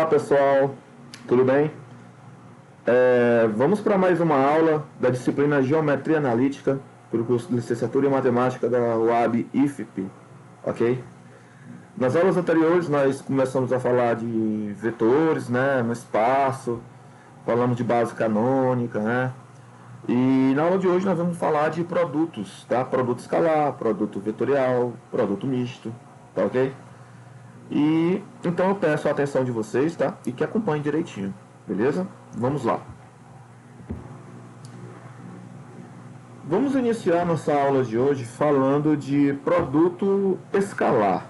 pessoal, tudo bem? Vamos para mais uma aula da disciplina Geometria Analítica para o curso de Licenciatura em Matemática da UAB IFP, ok? Nas aulas anteriores nós começamos a falar de vetores, né, no espaço, falamos de base canônica, né? E na aula de hoje nós vamos falar de produtos, tá? Produto escalar, produto vetorial, produto misto, tá ok? E então eu peço a atenção de vocês, tá? E que acompanhem direitinho, beleza? Vamos lá. Vamos iniciar nossa aula de hoje falando de produto escalar,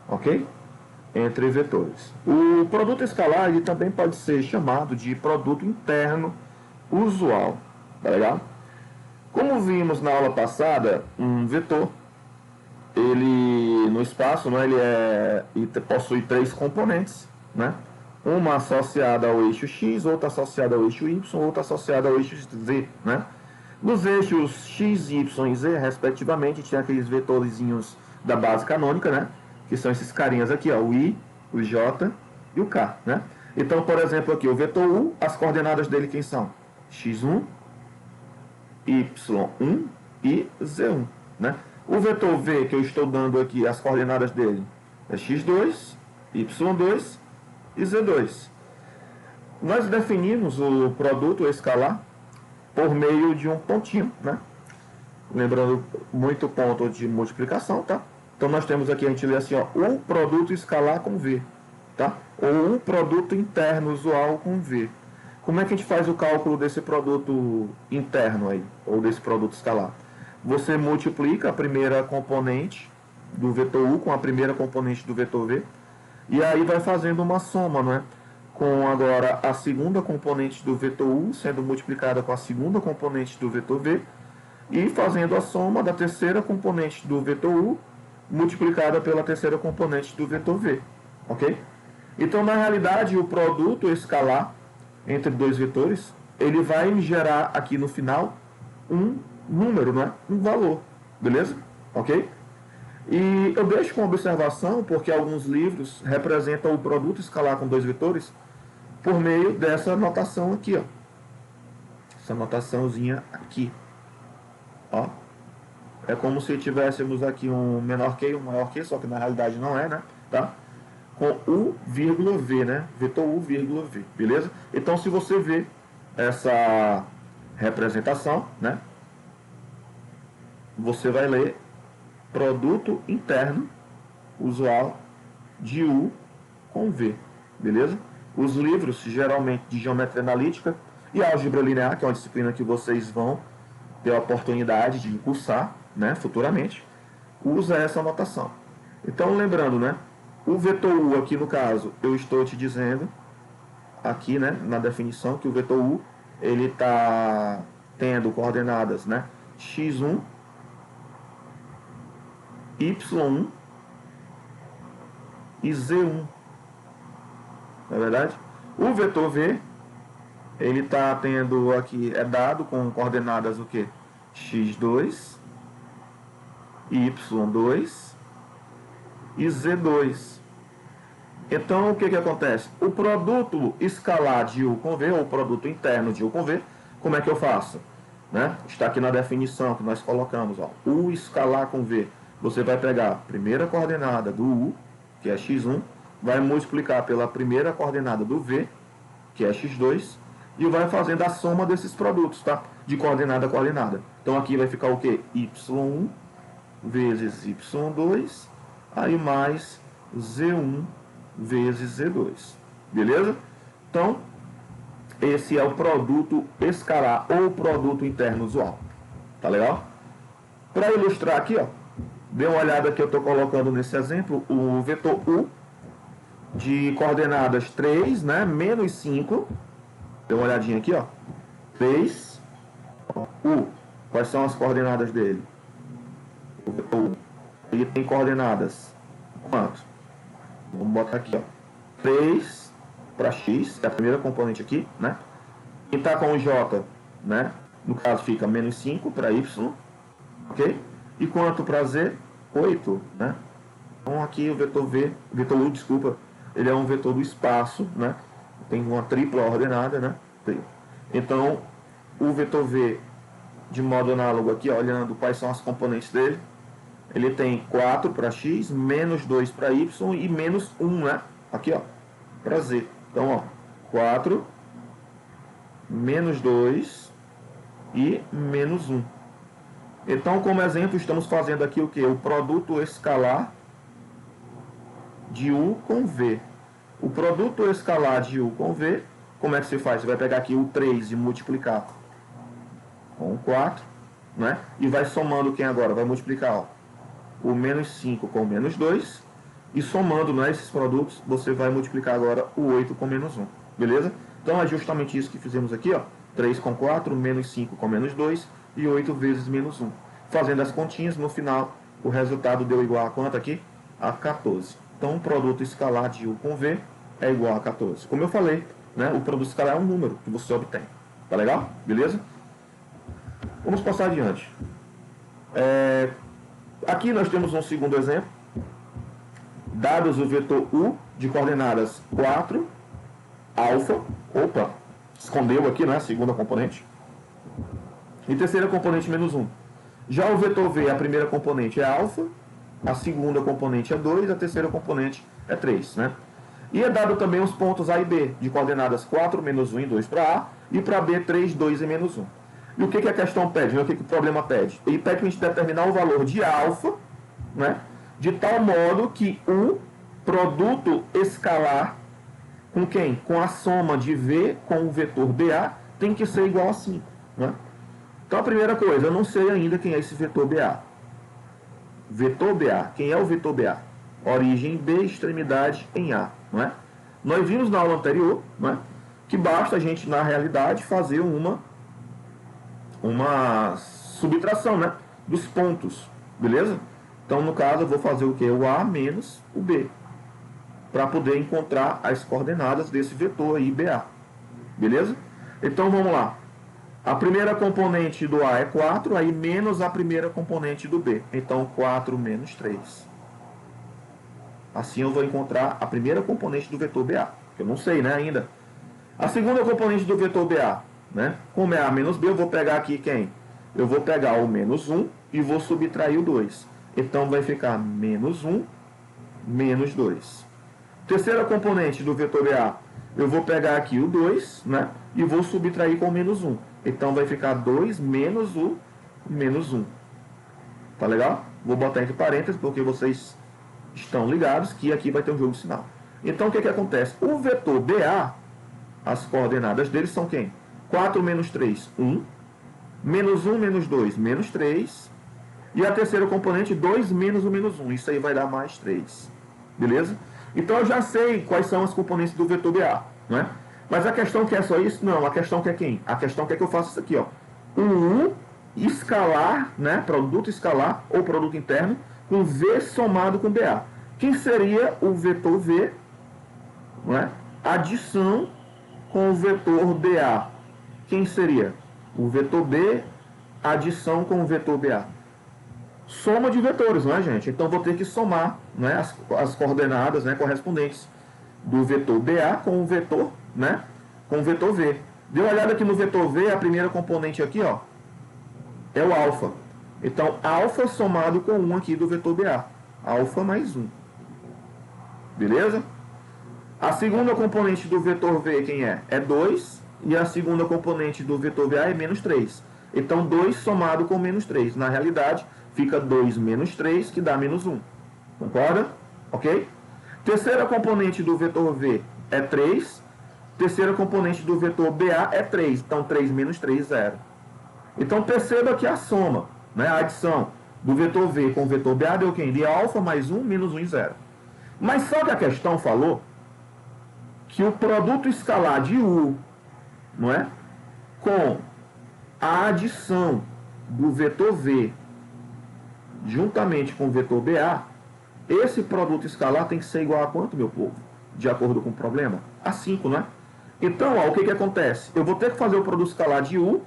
ok? Entre vetores. O produto escalar ele também pode ser chamado de produto interno usual, tá legal? Como vimos na aula passada, um vetor ele no espaço, né, ele possui três componentes, né? Uma associada ao eixo x, outra associada ao eixo y, outra associada ao eixo z, né? Nos eixos x, y e z, respectivamente, tinha aqueles vetorzinhos da base canônica, né? Que são esses carinhas aqui, ó, o i, o j e o k, né? Então, por exemplo, aqui o vetor u, as coordenadas dele quem são? x1, y1 e z1, né? O vetor v que eu estou dando aqui, as coordenadas dele, é x2, y2 e z2. Nós definimos o produto escalar por meio de um pontinho, né? Lembrando, muito ponto de multiplicação, tá? Então nós temos aqui, a gente lê assim, ó, o produto escalar com v, tá? Ou um produto interno usual com v. Como é que a gente faz o cálculo desse produto interno aí, ou desse produto escalar? Você multiplica a primeira componente do vetor u com a primeira componente do vetor v, e aí vai fazendo uma soma, né? Com agora a segunda componente do vetor u sendo multiplicada com a segunda componente do vetor v, e fazendo a soma da terceira componente do vetor u multiplicada pela terceira componente do vetor v, ok? Então, na realidade, o produto escalar entre dois vetores, ele vai gerar aqui no final um número, né? Um valor, beleza? Ok? E eu deixo com observação porque alguns livros representam o produto escalar com dois vetores por meio dessa notação aqui, ó. Essa notaçãozinha aqui, ó. É como se tivéssemos aqui um menor que e um maior que, só que na realidade não é, né? Tá? Com u, vírgula v, né? Vetor u, vírgula v, beleza? Então, se você vê essa representação, né? Você vai ler produto interno usual de u com v, beleza? Os livros, geralmente, de geometria analítica e álgebra linear, que é uma disciplina que vocês vão ter a oportunidade de cursar, né, futuramente, usa essa notação. Então, lembrando, né, o vetor u aqui, no caso, eu estou te dizendo, aqui, né, na definição, que o vetor u, ele está tendo coordenadas, né, x1, y1 e z1, não é verdade? O vetor v, ele está tendo aqui, é dado com coordenadas o que? x2, y2 e z2. Então, o que acontece? O produto escalar de u com v, ou o produto interno de u com v, como é que eu faço? Né? Está aqui na definição que nós colocamos, ó, u escalar com v. Você vai pegar a primeira coordenada do u, que é x1, vai multiplicar pela primeira coordenada do v, que é x2, e vai fazendo a soma desses produtos, tá? De coordenada a coordenada. Então aqui vai ficar o quê? y1 vezes y2, aí mais z1 vezes z2. Beleza? Então, esse é o produto escalar, ou produto interno usual. Tá legal? Para ilustrar aqui, ó, dê uma olhada que eu estou colocando nesse exemplo, o vetor u, de coordenadas 3, né, menos 5, dê uma olhadinha aqui, ó, 3, u, quais são as coordenadas dele? O vetor u, ele tem coordenadas, quanto? Vamos botar aqui, ó, 3 para x, é a primeira componente aqui, né, quem está com o j, né, no caso fica menos 5 para y, ok? E quanto para z? 8, né? Então aqui o vetor v, vetor u, desculpa, ele é um vetor do espaço, né? Tem uma tripla ordenada, né? Então, o vetor V, de modo análogo aqui, ó, olhando quais são as componentes dele, ele tem 4 para x, menos 2 para y e menos 1, né? Aqui, ó, para z. Então, ó, 4, menos 2 e menos 1. Então, como exemplo, estamos fazendo aqui o que? O produto escalar de U com V. O produto escalar de U com V, como é que se faz? Você vai pegar aqui o 3 e multiplicar com o 4, né? E vai somando quem agora? Vai multiplicar, ó, o menos 5 com o menos 2. E somando, né, esses produtos, você vai multiplicar agora o 8 com menos 1. Beleza? Então é justamente isso que fizemos aqui, ó. 3 com 4, menos 5 com menos 2 e 8 vezes menos 1. Fazendo as continhas, no final, o resultado deu igual a quanto aqui? A 14. Então, o produto escalar de U com V é igual a 14. Como eu falei, né, o produto escalar é um número que você obtém. Tá legal? Beleza? Vamos passar adiante. Aqui nós temos um segundo exemplo. Dados o vetor U de coordenadas 4, alfa, opa, escondeu aqui, né, a segunda componente, e terceira componente menos 1. Já o vetor V, a primeira componente é alfa, a segunda componente é 2, a terceira componente é 3, né? E é dado também os pontos A e B, de coordenadas 4, menos 1 e 2 para A, e para B 3, 2 e menos 1. E o que a questão pede? O que o problema pede? Ele pede para a gente determinar o valor de alfa, né, de tal modo que o produto escalar com quem? Com a soma de V com o vetor BA tem que ser igual a 5, né? Então a primeira coisa, eu não sei ainda quem é esse vetor BA. Vetor BA, quem é o vetor BA? Origem B, extremidade em A, não é? Nós vimos na aula anterior, não é, que basta a gente, na realidade, fazer uma subtração, né, dos pontos, beleza? Então, no caso, eu vou fazer o que? O A menos o B, para poder encontrar as coordenadas desse vetor aí, BA, beleza? Então, vamos lá. A primeira componente do A é 4, aí menos a primeira componente do B. Então, 4 menos 3. Assim eu vou encontrar a primeira componente do vetor BA, que eu não sei, né, ainda. A segunda componente do vetor BA, né? Como é A menos B, eu vou pegar aqui quem? Eu vou pegar o menos 1 e vou subtrair o 2. Então, vai ficar menos 1, menos 2. Terceira componente do vetor BA, eu vou pegar aqui o 2, né? E vou subtrair com o menos 1. Então, vai ficar 2 menos o menos 1. Tá legal? Vou botar entre parênteses, porque vocês estão ligados que aqui vai ter um jogo de sinal. Então, o que acontece? O vetor BA, as coordenadas dele são quem? 4 menos 3, 1. Menos 1 menos 2, menos 3. E a terceira componente, 2 menos o menos 1. Isso aí vai dar mais 3. Beleza? Então, eu já sei quais são as componentes do vetor BA, não é? Mas a questão que é só isso? Não, a questão que é quem? A questão que é que eu faço isso aqui, ó. O U escalar, né? Produto escalar ou produto interno com V somado com BA. Quem seria o vetor V? Não é? Adição com o vetor BA. Quem seria? O vetor B, adição com o vetor BA. Soma de vetores, não é, gente? Então, vou ter que somar, né, as coordenadas, né, correspondentes do vetor BA com o vetor, né, com o vetor V. Dê uma olhada aqui no vetor V, a primeira componente aqui, ó, é o alfa. Então, alfa somado com 1 aqui do vetor BA. Alfa mais 1. Beleza? A segunda componente do vetor V, quem é? É 2. E a segunda componente do vetor VA é menos 3. Então, 2 somado com menos 3. Na realidade, fica 2 menos 3, que dá menos 1. Concorda? Ok? Terceira componente do vetor V é 3. Terceira componente do vetor BA é 3. Então, 3 menos 3, 0. Então, perceba que a soma, né, a adição do vetor V com o vetor BA deu quem? De alfa mais 1, menos 1 e 0. Mas só que a questão falou que o produto escalar de U, não é, com a adição do vetor V juntamente com o vetor BA, esse produto escalar tem que ser igual a quanto, meu povo? De acordo com o problema? A 5, não é? Então, ó, o que acontece? Eu vou ter que fazer o produto escalar de U.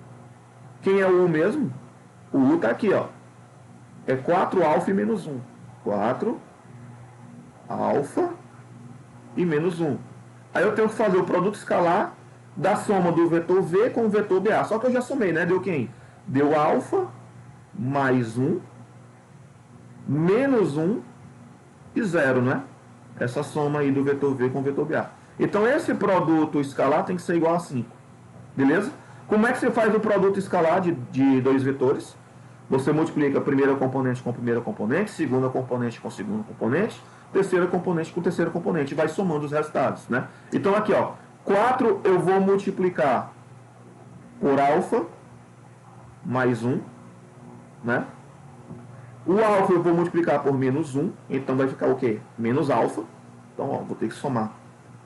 Quem é o U mesmo? O U está aqui, ó. É 4 alfa e menos 1. 4 alfa e menos 1. Aí eu tenho que fazer o produto escalar da soma do vetor V com o vetor BA. Só que eu já somei, né? Deu quem? Deu alfa mais 1, menos 1 e 0, né? Essa soma aí do vetor V com o vetor BA. Então esse produto escalar tem que ser igual a 5. Beleza? Como é que você faz o produto escalar de dois vetores? Você multiplica a primeira componente com a primeira componente, segunda componente com a segunda componente, terceira componente com a terceira componente, e vai somando os resultados, né? Então aqui, ó, 4 eu vou multiplicar por alfa mais 1, né? O alfa eu vou multiplicar por menos 1, então vai ficar o quê? Menos alfa. Então, ó, vou ter que somar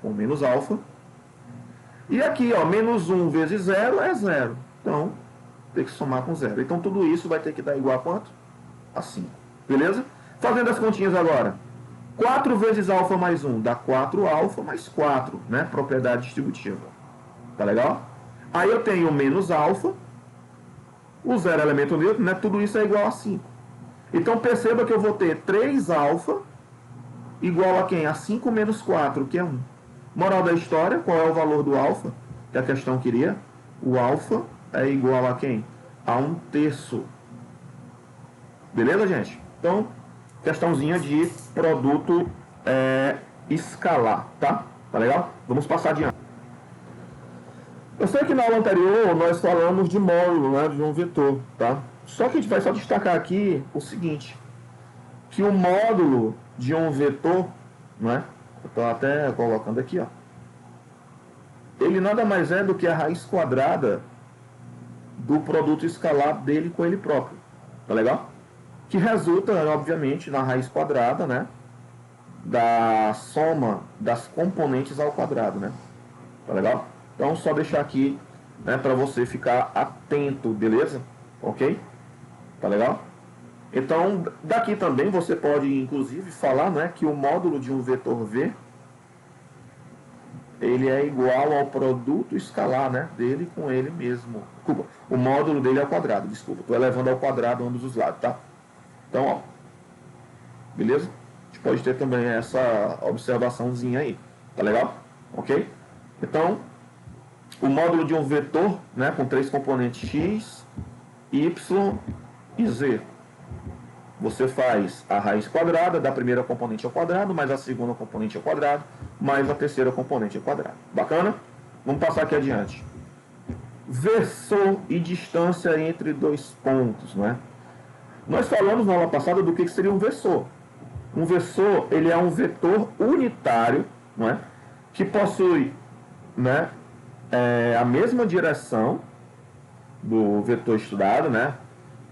com menos alfa. E aqui, ó, menos 1 vezes 0 é 0. Então, tem que somar com 0. Então, tudo isso vai ter que dar igual a quanto? A 5. Beleza? Fazendo as continhas agora. 4 vezes alfa mais 1 dá 4 alfa mais 4, né? Propriedade distributiva. Tá legal? Aí eu tenho menos alfa. O zero é elemento neutro, né? Tudo isso é igual a 5. Então, perceba que eu vou ter 3 alfa igual a quem? A 5 menos 4, que é 1. Moral da história, qual é o valor do alfa que a questão queria? O alfa é igual a quem? A 1/3. Beleza, gente? Então, questãozinha de produto escalar, tá? Tá legal? Vamos passar adiante. Eu sei que na aula anterior nós falamos de módulo, né, de um vetor, tá? Só que a gente vai só destacar aqui o seguinte, que o módulo de um vetor, né? Eu estou até colocando aqui, ó. Ele nada mais é do que a raiz quadrada do produto escalar dele com ele próprio. Tá legal? Que resulta, obviamente, na raiz quadrada, né? Da soma das componentes ao quadrado, né? Tá legal? Então, só deixar aqui, né, para você ficar atento, beleza? Ok? Tá legal? Então, daqui também você pode, inclusive, falar, né, que o módulo de um vetor V ele é igual ao produto escalar, né, dele com ele mesmo. Desculpa, o módulo dele é ao quadrado, desculpa. Estou elevando ao quadrado ambos os lados, tá? Então, ó. Beleza? A gente pode ter também essa observaçãozinha aí. Tá legal? Ok? Então, o módulo de um vetor, né, com 3 componentes x, y e z. Você faz a raiz quadrada da primeira componente ao quadrado, mais a segunda componente ao quadrado, mais a terceira componente ao quadrado. Bacana? Vamos passar aqui adiante. Versor e distância entre dois pontos, não é? Nós falamos na aula passada do que seria um versor. Um versor, ele é um vetor unitário, não é? Que possui, né, a mesma direção do vetor estudado, né?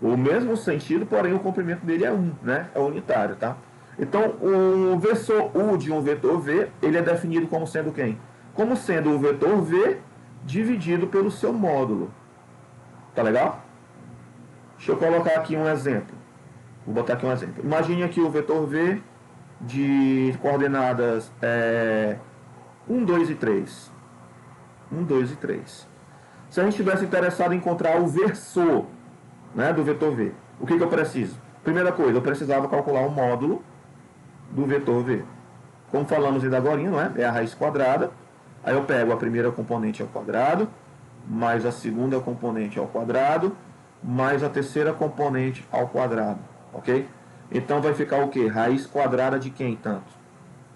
O mesmo sentido, porém o comprimento dele é 1, né? É unitário, tá? Então, o versor U de um vetor V, ele é definido como sendo quem? Como sendo o vetor V dividido pelo seu módulo. Tá legal? Deixa eu colocar aqui um exemplo. Vou botar aqui um exemplo. Imagine aqui o vetor V de coordenadas 1, 2 e 3. 1, 2 e 3. Se a gente estivesse interessado em encontrar o versor, né, do vetor V, o que eu preciso? Primeira coisa, eu precisava calcular o módulo do vetor V. Como falamos ainda agora, não é? É a raiz quadrada. Aí eu pego a primeira componente ao quadrado, mais a segunda componente ao quadrado, mais a terceira componente ao quadrado. Ok? Então vai ficar o quê? Raiz quadrada de quem, tanto?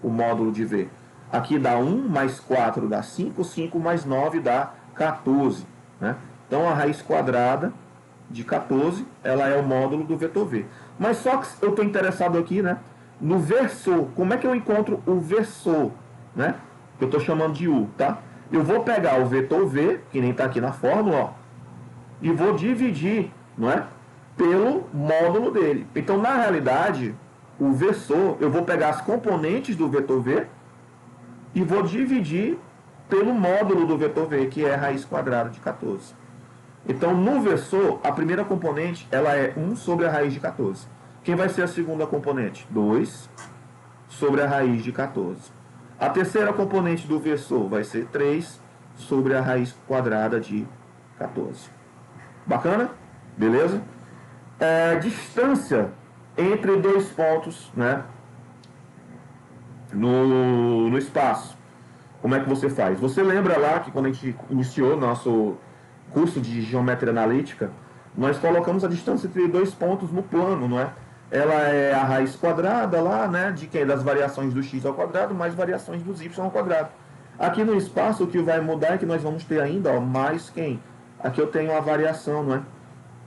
O módulo de V. Aqui dá 1 mais 4 dá 5, 5 mais 9 dá 14. Né? Então a raiz quadrada de 14, ela é o módulo do vetor V. Mas só que eu estou interessado aqui, né, no versor. Como é que eu encontro o versor, né? Que eu estou chamando de U, tá? Eu vou pegar o vetor V, que nem está aqui na fórmula, ó, e vou dividir, não é, pelo módulo dele. Então, na realidade, o versor, eu vou pegar as componentes do vetor V e vou dividir pelo módulo do vetor V, que é a raiz quadrada de 14. Então, no versor, a primeira componente, ela é 1 sobre a raiz de 14. Quem vai ser a segunda componente? 2 sobre a raiz de 14. A terceira componente do versor vai ser 3 sobre a raiz quadrada de 14. Bacana? Beleza? Distância entre dois pontos, né? no espaço. Como é que você faz? Você lembra lá que quando a gente iniciou nosso curso de geometria analítica, nós colocamos a distância entre dois pontos no plano, não é? Ela é a raiz quadrada lá, né, de quem? Das variações do x ao quadrado mais variações dos y ao quadrado. Aqui no espaço o que vai mudar é que nós vamos ter ainda, ó, mais quem? Aqui eu tenho a variação, não é?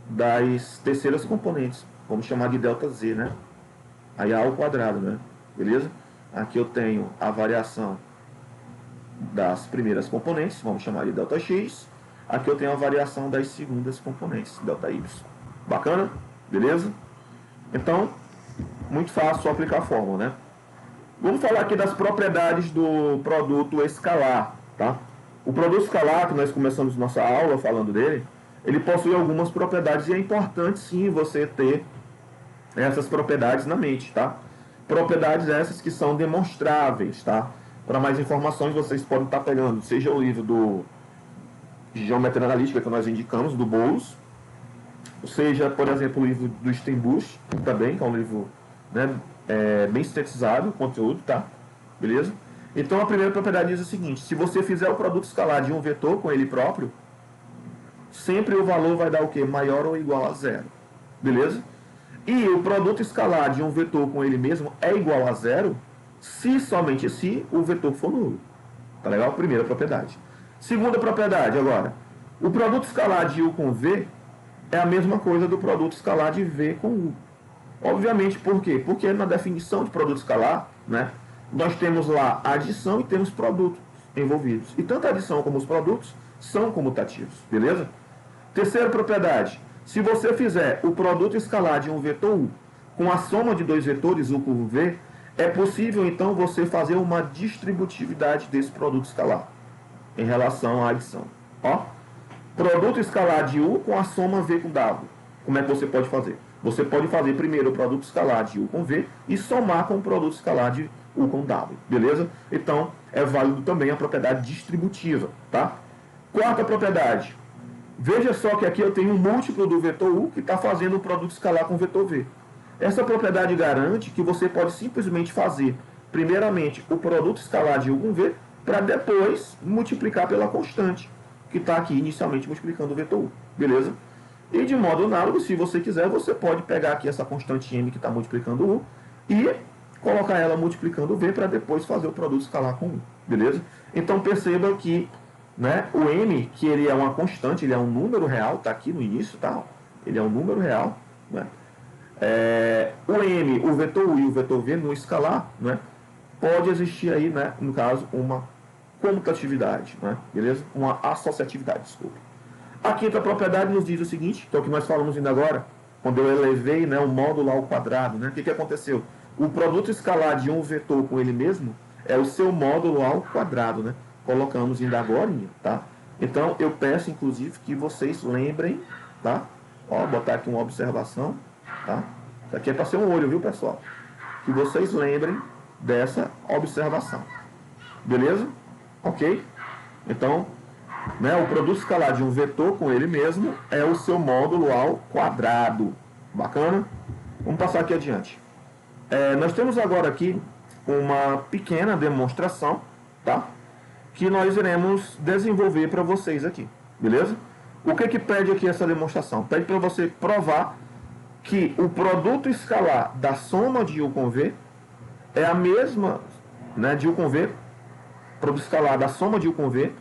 Das terceiras componentes. Vamos chamar de delta z, né? Aí a ao quadrado, né? Beleza? Aqui eu tenho a variação das primeiras componentes, vamos chamar de delta x. Aqui eu tenho a variação das segundas componentes, delta y. Bacana? Beleza? Então, muito fácil só aplicar a fórmula, né? Vamos falar aqui das propriedades do produto escalar, tá? O produto escalar, que nós começamos nossa aula falando dele, ele possui algumas propriedades e é importante sim você ter essas propriedades na mente, tá? Propriedades essas que são demonstráveis, tá? Para mais informações vocês podem estar pegando, seja o livro do Geometria Analítica que nós indicamos, do Boulos, seja, por exemplo, o livro do Stenbusch, também, que é um livro, né, bem sintetizado, o conteúdo, tá? Beleza? Então a primeira propriedade diz o seguinte: se você fizer o produto escalar de um vetor com ele próprio, sempre o valor vai dar o quê? Maior ou igual a zero. Beleza? E o produto escalar de um vetor com ele mesmo é igual a zero se somente se o vetor for nulo. Tá legal? Primeira propriedade. Segunda propriedade agora. O produto escalar de U com V é a mesma coisa do produto escalar de V com U. Obviamente, por quê? Porque na definição de produto escalar, né, nós temos lá a adição e temos produtos envolvidos. E tanto a adição como os produtos são comutativos. Beleza? Terceira propriedade. Se você fizer o produto escalar de um vetor U com a soma de dois vetores U por V, é possível então você fazer uma distributividade desse produto escalar em relação à adição. Ó, produto escalar de U com a soma V com W. Como é que você pode fazer? Você pode fazer primeiro o produto escalar de U com V e somar com o produto escalar de U com W. Beleza? Então, é válido também a propriedade distributiva, tá? Quarta propriedade. Veja só que aqui eu tenho um múltiplo do vetor U que está fazendo o produto escalar com o vetor V. Essa propriedade garante que você pode simplesmente fazer, primeiramente, o produto escalar de U com V, para depois multiplicar pela constante, que está aqui inicialmente multiplicando o vetor U. Beleza? E de modo análogo, se você quiser, você pode pegar aqui essa constante M que está multiplicando o U e colocar ela multiplicando o V para depois fazer o produto escalar com U. Beleza? Então perceba que, né, o M, que ele é uma constante, ele é um número real, está aqui no início, tá? Ele é um número real, né? O M, o vetor U e o vetor V no escalar, né, pode existir aí, né, no caso, uma comutatividade, né, beleza? Uma associatividade, desculpa. A quinta propriedade nos diz o seguinte, que é o que nós falamos ainda agora, quando eu elevei, né, o módulo ao quadrado, né, o que aconteceu? O produto escalar de um vetor com ele mesmo é o seu módulo ao quadrado, né? Colocamos ainda agora, tá? Então, eu peço, inclusive, que vocês lembrem, tá? Ó, botar aqui uma observação, tá? Isso aqui é para ser um olho, viu, pessoal? Que vocês lembrem dessa observação. Beleza? Ok? Então, né, o produto escalar de um vetor com ele mesmo é o seu módulo ao quadrado. Bacana? Vamos passar aqui adiante. Nós temos agora aqui uma pequena demonstração, tá? Que nós iremos desenvolver para vocês aqui, beleza? O que pede aqui essa demonstração? Pede para você provar que o produto escalar da soma de U com V é a mesma, né, de U com V, produto escalar da soma de U com V,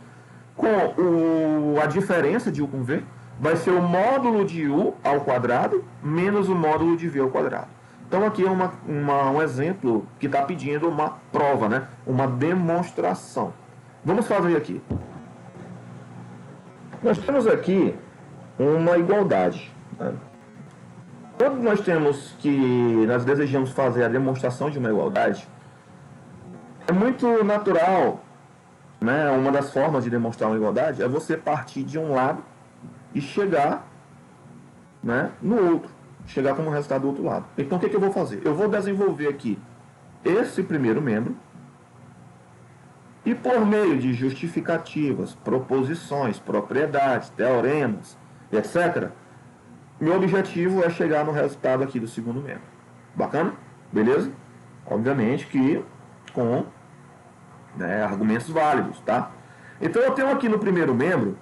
com a diferença de U com V, vai ser o módulo de U ao quadrado menos o módulo de V ao quadrado. Então aqui é um exemplo que está pedindo uma prova, né? Uma demonstração. Vamos fazer aqui. Nós temos aqui uma igualdade, né? Quando nós desejamos fazer a demonstração de uma igualdade, é muito natural, né? Uma das formas de demonstrar uma igualdade é você partir de um lado e chegar, né, no outro. Chegar como resultado do outro lado. Então o que eu vou fazer? Eu vou desenvolver aqui esse primeiro membro e por meio de justificativas, proposições, propriedades, teoremas, etc., meu objetivo é chegar no resultado aqui do segundo membro. Bacana? Beleza? Obviamente que com, né, argumentos válidos, tá? Então eu tenho aqui no primeiro membro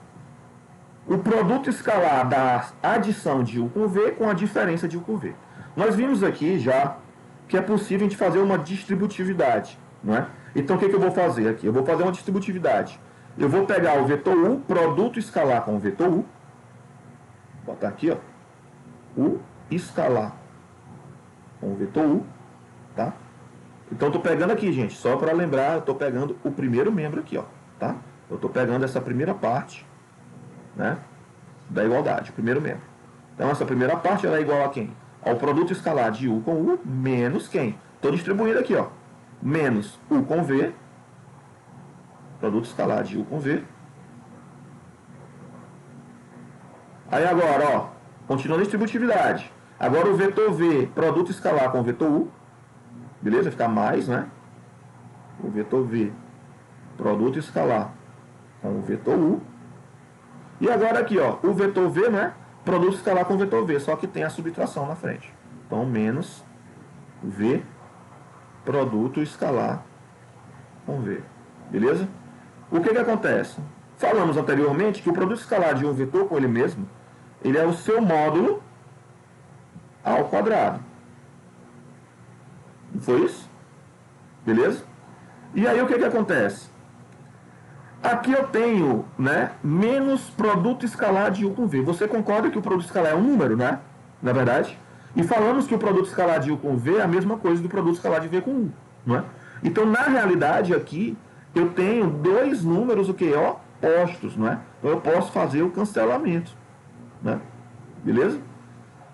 o produto escalar da adição de U com V com a diferença de U com V. Nós vimos aqui já que é possível a gente fazer uma distributividade, não é? Então o que eu vou fazer aqui? Eu vou fazer uma distributividade. Eu vou pegar o vetor U, produto escalar com o vetor U, botar aqui, ó, U escalar com o vetor U, tá? Então eu estou pegando aqui, gente, só para lembrar, eu estou pegando o primeiro membro aqui, ó, tá? Eu estou pegando essa primeira parte, né, da igualdade, o primeiro membro. Então essa primeira parte ela é igual a quem? Ao produto escalar de U com U menos quem? Estou distribuindo aqui, ó, menos U com V, produto escalar de U com V. Aí agora, ó, continuando a distributividade. Agora o vetor V, produto escalar com o vetor U, beleza? Fica mais, né? O vetor V, produto escalar com o vetor U. E agora aqui, ó, o vetor V, né? Produto escalar com o vetor V, só que tem a subtração na frente. Então, menos V, produto escalar com V. Beleza? O que acontece? Falamos anteriormente que o produto escalar de um vetor com ele mesmo, ele é o seu módulo ao quadrado. Não foi isso? Beleza? E aí o que acontece? Aqui eu tenho, né, menos produto escalar de U com V. Você concorda que o produto escalar é um número, né? Na verdade? E falamos que o produto escalar de U com V é a mesma coisa do produto escalar de V com U, não é? Então, na realidade, aqui, eu tenho dois números, o que? Opostos, não é? Então, eu posso fazer o cancelamento, né? Beleza?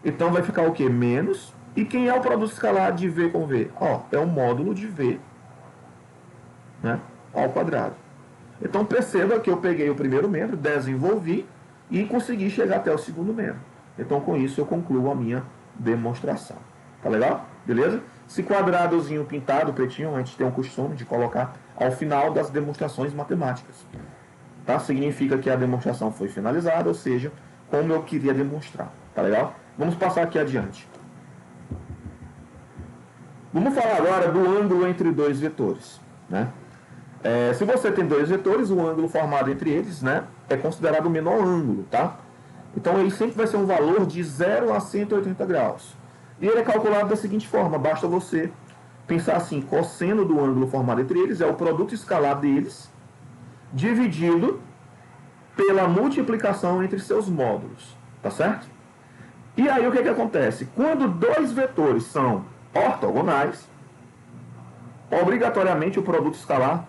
Então, vai ficar o que? Menos. E quem é o produto escalar de V com V? Ó, é o módulo de V, né, ao quadrado. Então, perceba que eu peguei o primeiro membro, desenvolvi e consegui chegar até o segundo membro. Então, com isso, eu concluo a minha demonstração. Tá legal? Beleza? Esse quadradozinho pintado, pretinho, a gente tem o costume de colocar ao final das demonstrações matemáticas. Tá? Significa que a demonstração foi finalizada, ou seja, como eu queria demonstrar. Tá legal? Vamos passar aqui adiante. Vamos falar agora do ângulo entre dois vetores, né? Se você tem dois vetores, o ângulo formado entre eles, né, é considerado o menor ângulo, tá? Então ele sempre vai ser um valor de 0 a 180 graus. E ele é calculado da seguinte forma: basta você pensar assim, cosseno do ângulo formado entre eles é o produto escalar deles dividido pela multiplicação entre seus módulos, tá certo? E aí o que acontece? Quando dois vetores são ortogonais, obrigatoriamente o produto escalar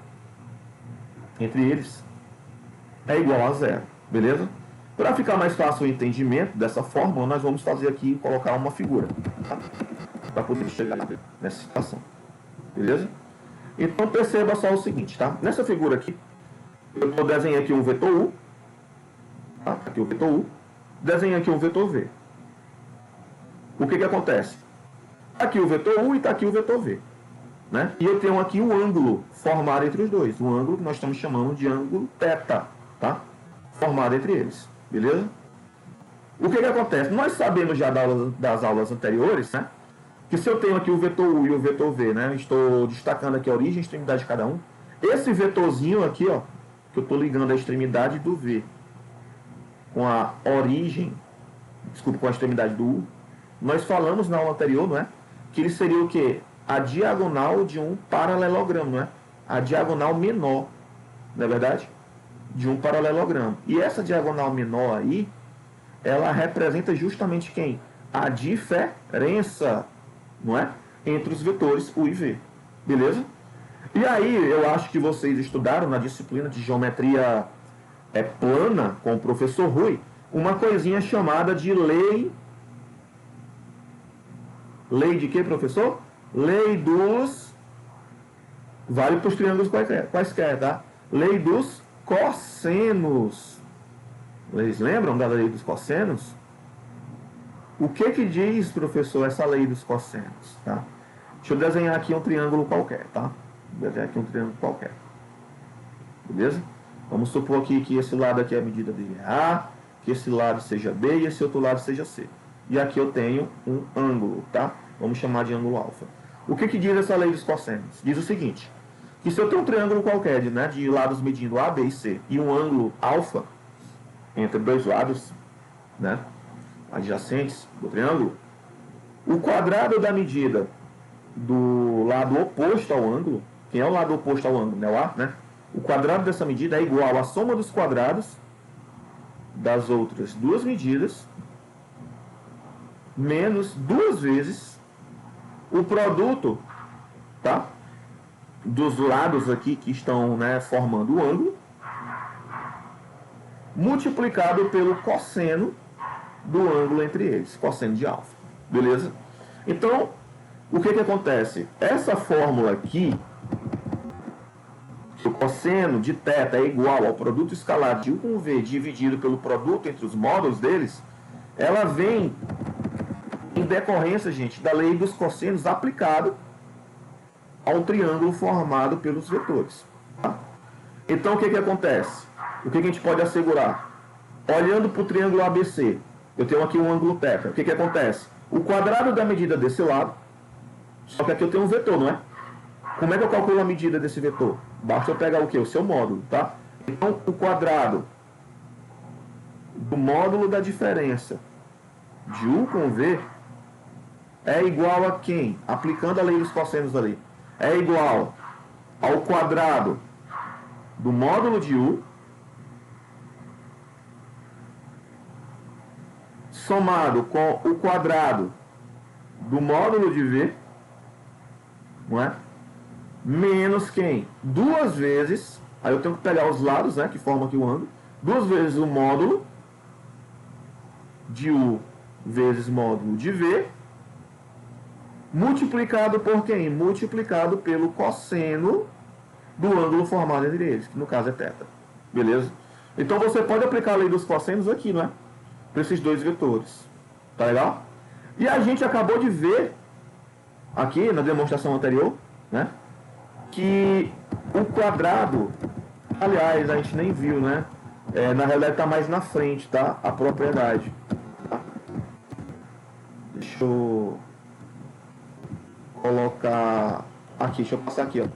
entre eles é igual a zero, beleza? Para ficar mais fácil o entendimento dessa fórmula, nós vamos fazer aqui, colocar uma figura, tá? Para poder chegar nessa situação, beleza? Então perceba só o seguinte, tá? Nessa figura aqui, eu vou desenhar aqui um vetor U, tá? Aqui o vetor U, desenho aqui um vetor V. O que acontece? Aqui o vetor U e está aqui o vetor V, né? E eu tenho aqui o ângulo formado entre os dois, o ângulo que nós estamos chamando de ângulo θ, tá? Formado entre eles, beleza? O que acontece? Nós sabemos já das aulas anteriores, né, que se eu tenho aqui o vetor U e o vetor V, né, estou destacando aqui a origem e a extremidade de cada um, esse vetorzinho aqui, ó, que eu estou ligando a extremidade do V com a origem, desculpa, com a extremidade do U, nós falamos na aula anterior, não é? Que ele seria o quê? A diagonal de um paralelogramo, não é? A diagonal menor, não é verdade? De um paralelogramo. E essa diagonal menor aí, ela representa justamente quem? A diferença, não é? Entre os vetores U e V. Beleza? E aí, eu acho que vocês estudaram na disciplina de geometria plana com o professor Rui, uma coisinha chamada de lei. Lei de quê, professor? Lei dos... Vale para os triângulos quaisquer, tá? Lei dos cossenos. Vocês lembram da lei dos cossenos? O que diz, professor, essa lei dos cossenos? Tá? Deixa eu desenhar aqui um triângulo qualquer, tá? Vou desenhar aqui um triângulo qualquer. Beleza? Vamos supor aqui que esse lado aqui é a medida de A, que esse lado seja B e esse outro lado seja C. E aqui eu tenho um ângulo, tá? Vamos chamar de ângulo alfa. O que diz essa lei dos cossenos? Diz o seguinte: que se eu tenho um triângulo qualquer, né, de lados medindo A, B e C, e um ângulo alfa entre dois lados, né, adjacentes do triângulo, o quadrado da medida do lado oposto ao ângulo, quem é o lado oposto ao ângulo? É o A, né? O quadrado dessa medida é igual à soma dos quadrados das outras duas medidas menos duas vezes o produto, tá, dos lados aqui que estão, né, formando o ângulo, multiplicado pelo cosseno do ângulo entre eles, cosseno de alfa. Beleza? Então, o que acontece? Essa fórmula aqui, o cosseno de θ é igual ao produto escalar de U com V dividido pelo produto entre os módulos deles, ela vem em decorrência, gente, da lei dos cossenos aplicado ao triângulo formado pelos vetores. Tá? Então, o que acontece? O que a gente pode assegurar? Olhando para o triângulo ABC, eu tenho aqui um ângulo θ. O que acontece? O quadrado da medida desse lado, só que aqui eu tenho um vetor, não é? Como é que eu calculo a medida desse vetor? Basta eu pegar o quê? O seu módulo, tá? Então, o quadrado do módulo da diferença de U com V é igual a quem? Aplicando a lei dos cossenos ali. É igual ao quadrado do módulo de U somado com o quadrado do módulo de V, não é? Menos quem? Duas vezes, aí eu tenho que pegar os lados, né, que formam aqui o ângulo, duas vezes o módulo de U vezes módulo de V, multiplicado por quem? Multiplicado pelo cosseno do ângulo formado entre eles, que no caso é θ. Beleza? Então você pode aplicar a lei dos cossenos aqui, não é? Para esses dois vetores. Tá legal? E a gente acabou de ver aqui na demonstração anterior, né, que o quadrado, aliás, a gente nem viu, né? Na realidade está mais na frente, tá? A propriedade. Tá? Deixa eu colocar aqui, deixa eu passar aqui, ó.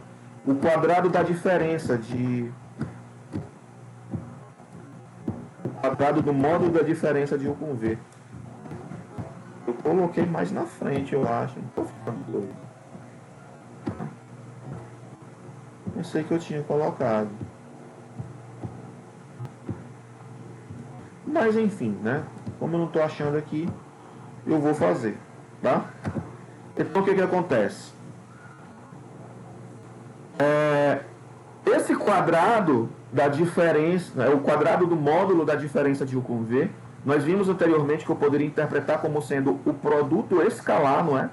O quadrado da diferença de... O quadrado do módulo da diferença de U com V. Eu coloquei mais na frente, eu acho. Não tô ficando doido. Pensei que eu tinha colocado. Mas enfim, né? Como eu não tô achando aqui, eu vou fazer, tá? Então o que acontece? Esse quadrado da diferença, né, o quadrado do módulo da diferença de U com V, nós vimos anteriormente que eu poderia interpretar como sendo o produto escalar, não é?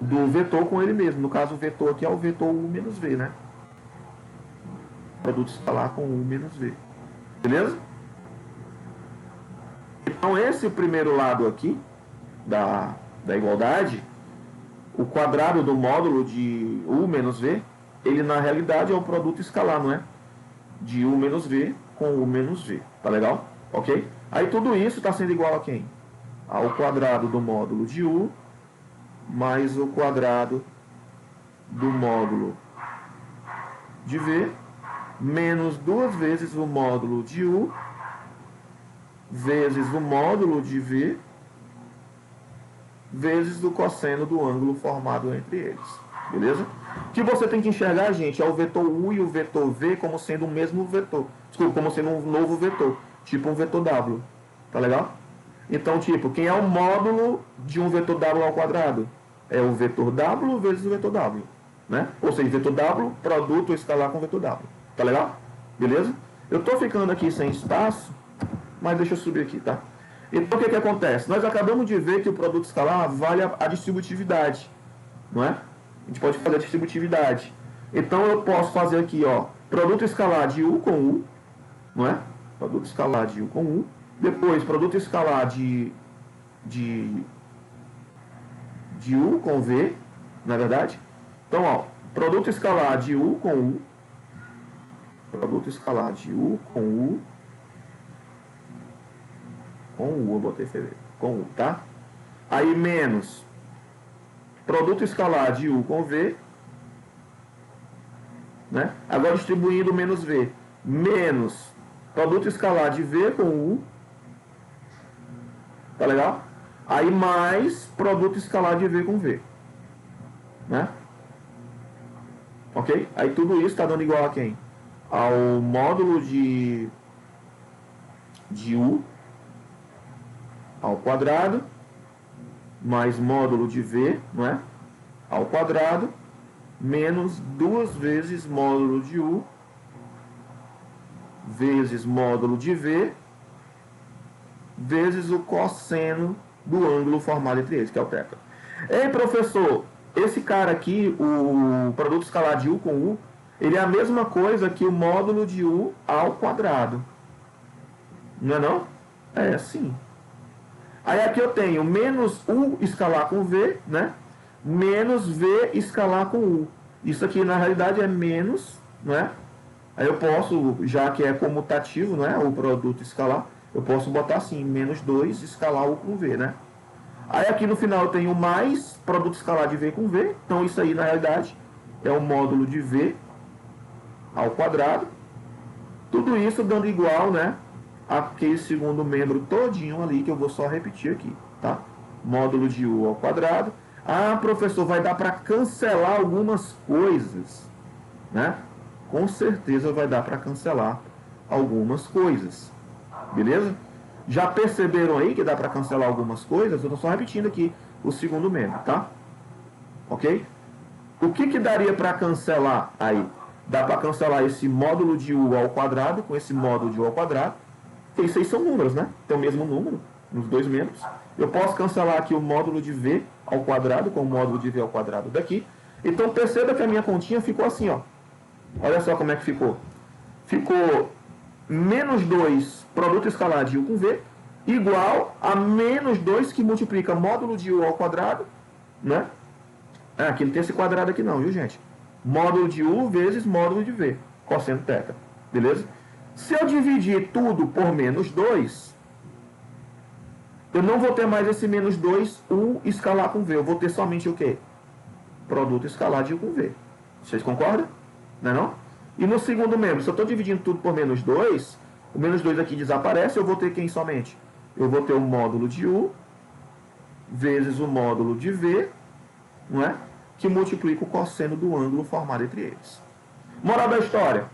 Do vetor com ele mesmo. No caso, o vetor aqui é o vetor U menos V, né? Produto escalar com U menos V. Beleza? Então, esse primeiro lado aqui da igualdade, o quadrado do módulo de U menos V, ele na realidade é o produto escalar, não é? De U menos V com U menos V. Tá legal? Ok? Aí tudo isso está sendo igual a quem? Ao quadrado do módulo de U mais o quadrado do módulo de V menos duas vezes o módulo de U vezes o módulo de V vezes o cosseno do ângulo formado entre eles. Beleza? O que você tem que enxergar, gente, é o vetor U e o vetor V como sendo o mesmo vetor. Desculpa, como sendo um novo vetor. Tipo um vetor W. Tá legal? Então, tipo, quem é o módulo de um vetor W ao quadrado? É o vetor W vezes o vetor W. Né? Ou seja, vetor W, produto escalar com vetor W. Tá legal? Beleza? Eu tô ficando aqui sem espaço, mas deixa eu subir aqui, tá? Então, o que acontece? Nós acabamos de ver que o produto escalar vale a distributividade. Não é? A gente pode fazer a distributividade. Então, eu posso fazer aqui, ó, produto escalar de U com U, não é? Produto escalar de U com U. Depois, produto escalar de U com V, na verdade. Então, ó, produto escalar de U com U. Produto escalar de U com U. Com U, eu botei fevereiro. Com U, tá? Aí, menos produto escalar de U com V, né? Agora distribuindo menos V, menos produto escalar de V com U, tá legal? Aí mais produto escalar de V com V, né? Ok? Aí tudo isso está dando igual a quem? Ao módulo de U ao quadrado, mais módulo de V, não é? Ao quadrado, menos 2 vezes módulo de U, vezes módulo de V, vezes o cosseno do ângulo formado entre eles, que é o θ. Ei, professor, esse cara aqui, o produto escalar de U com U, ele é a mesma coisa que o módulo de U ao quadrado. Não é não? É, sim. Aí aqui eu tenho menos U escalar com V, né? Menos V escalar com U. Isso aqui na realidade é menos, não é? Aí eu posso, já que é comutativo, não é? O produto escalar, eu posso botar assim, menos 2 escalar U com V, né? Aí aqui no final eu tenho mais produto escalar de V com V. Então isso aí na realidade é o módulo de V ao quadrado. Tudo isso dando igual, né? Aquele segundo membro todinho ali, que eu vou só repetir aqui, tá? Módulo de U ao quadrado. Ah, professor, vai dar para cancelar algumas coisas, né? Com certeza vai dar para cancelar algumas coisas, beleza? Já perceberam aí que dá para cancelar algumas coisas? Eu estou só repetindo aqui o segundo membro, tá? Ok? O que daria para cancelar aí? Dá para cancelar esse módulo de U ao quadrado com esse módulo de U ao quadrado. Porque isso aí são números, né? Tem o mesmo número nos dois membros. Eu posso cancelar aqui o módulo de V ao quadrado com o módulo de V ao quadrado daqui. Então perceba que a minha continha ficou assim, ó. Olha só como é que ficou. Ficou menos 2 produto escalar de U com V igual a menos 2 que multiplica módulo de U ao quadrado, né? Ah, aqui não tem esse quadrado aqui não, viu, gente? Módulo de U vezes módulo de V, cosseno θ, beleza? Se eu dividir tudo por menos 2, eu não vou ter mais esse menos 2 U escalar com V, eu vou ter somente o quê? Produto escalar de U com V. Vocês concordam? Não é não? E no segundo membro, se eu estou dividindo tudo por menos 2, o menos 2 aqui desaparece, eu vou ter quem somente? Eu vou ter o módulo de U vezes o módulo de V, não é? Que multiplica o cosseno do ângulo formado entre eles. Moral da história.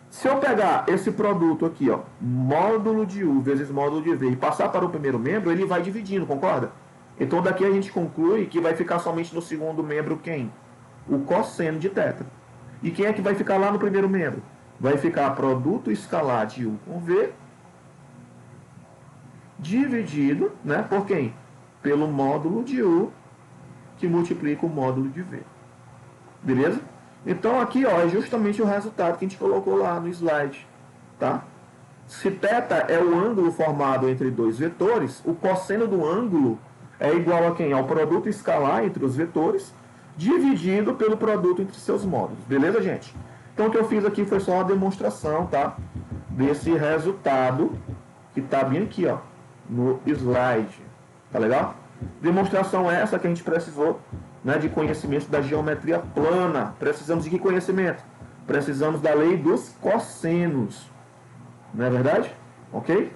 Se eu pegar esse produto aqui, ó, módulo de U vezes módulo de V, e passar para o primeiro membro, ele vai dividindo, concorda? Então daqui a gente conclui que vai ficar somente no segundo membro quem? O cosseno de θ. E quem é que vai ficar lá no primeiro membro? Vai ficar produto escalar de U com V dividido, né, por quem? Pelo módulo de U que multiplica o módulo de V. Beleza? Então aqui, ó, é justamente o resultado que a gente colocou lá no slide, tá? Se θ é o ângulo formado entre dois vetores, o cosseno do ângulo é igual a quem? Ao produto escalar entre os vetores, dividido pelo produto entre seus módulos. Beleza, gente? Então o que eu fiz aqui foi só uma demonstração, tá? Desse resultado que tá bem aqui, ó, no slide. Tá legal? Demonstração essa que a gente precisou, né, de conhecimento da geometria plana. Precisamos de que conhecimento? Precisamos da lei dos cossenos. Não é verdade? Ok?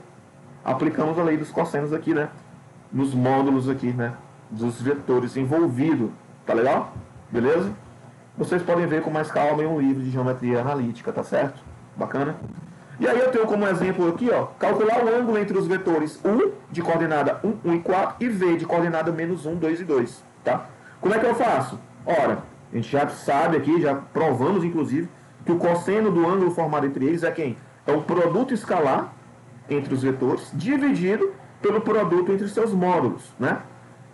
Aplicamos a lei dos cossenos aqui, né? Nos módulos aqui, né? Dos vetores envolvidos. Tá legal? Beleza? Vocês podem ver com mais calma em um livro de geometria analítica, tá certo? Bacana? E aí eu tenho como exemplo aqui, ó, calcular o ângulo entre os vetores U de coordenada 1, 1 e 4 e V de coordenada menos 1, 2 e 2, tá? Como é que eu faço? Ora, a gente já sabe aqui, já provamos inclusive, que o cosseno do ângulo formado entre eles é quem? É o produto escalar entre os vetores dividido pelo produto entre seus módulos, né?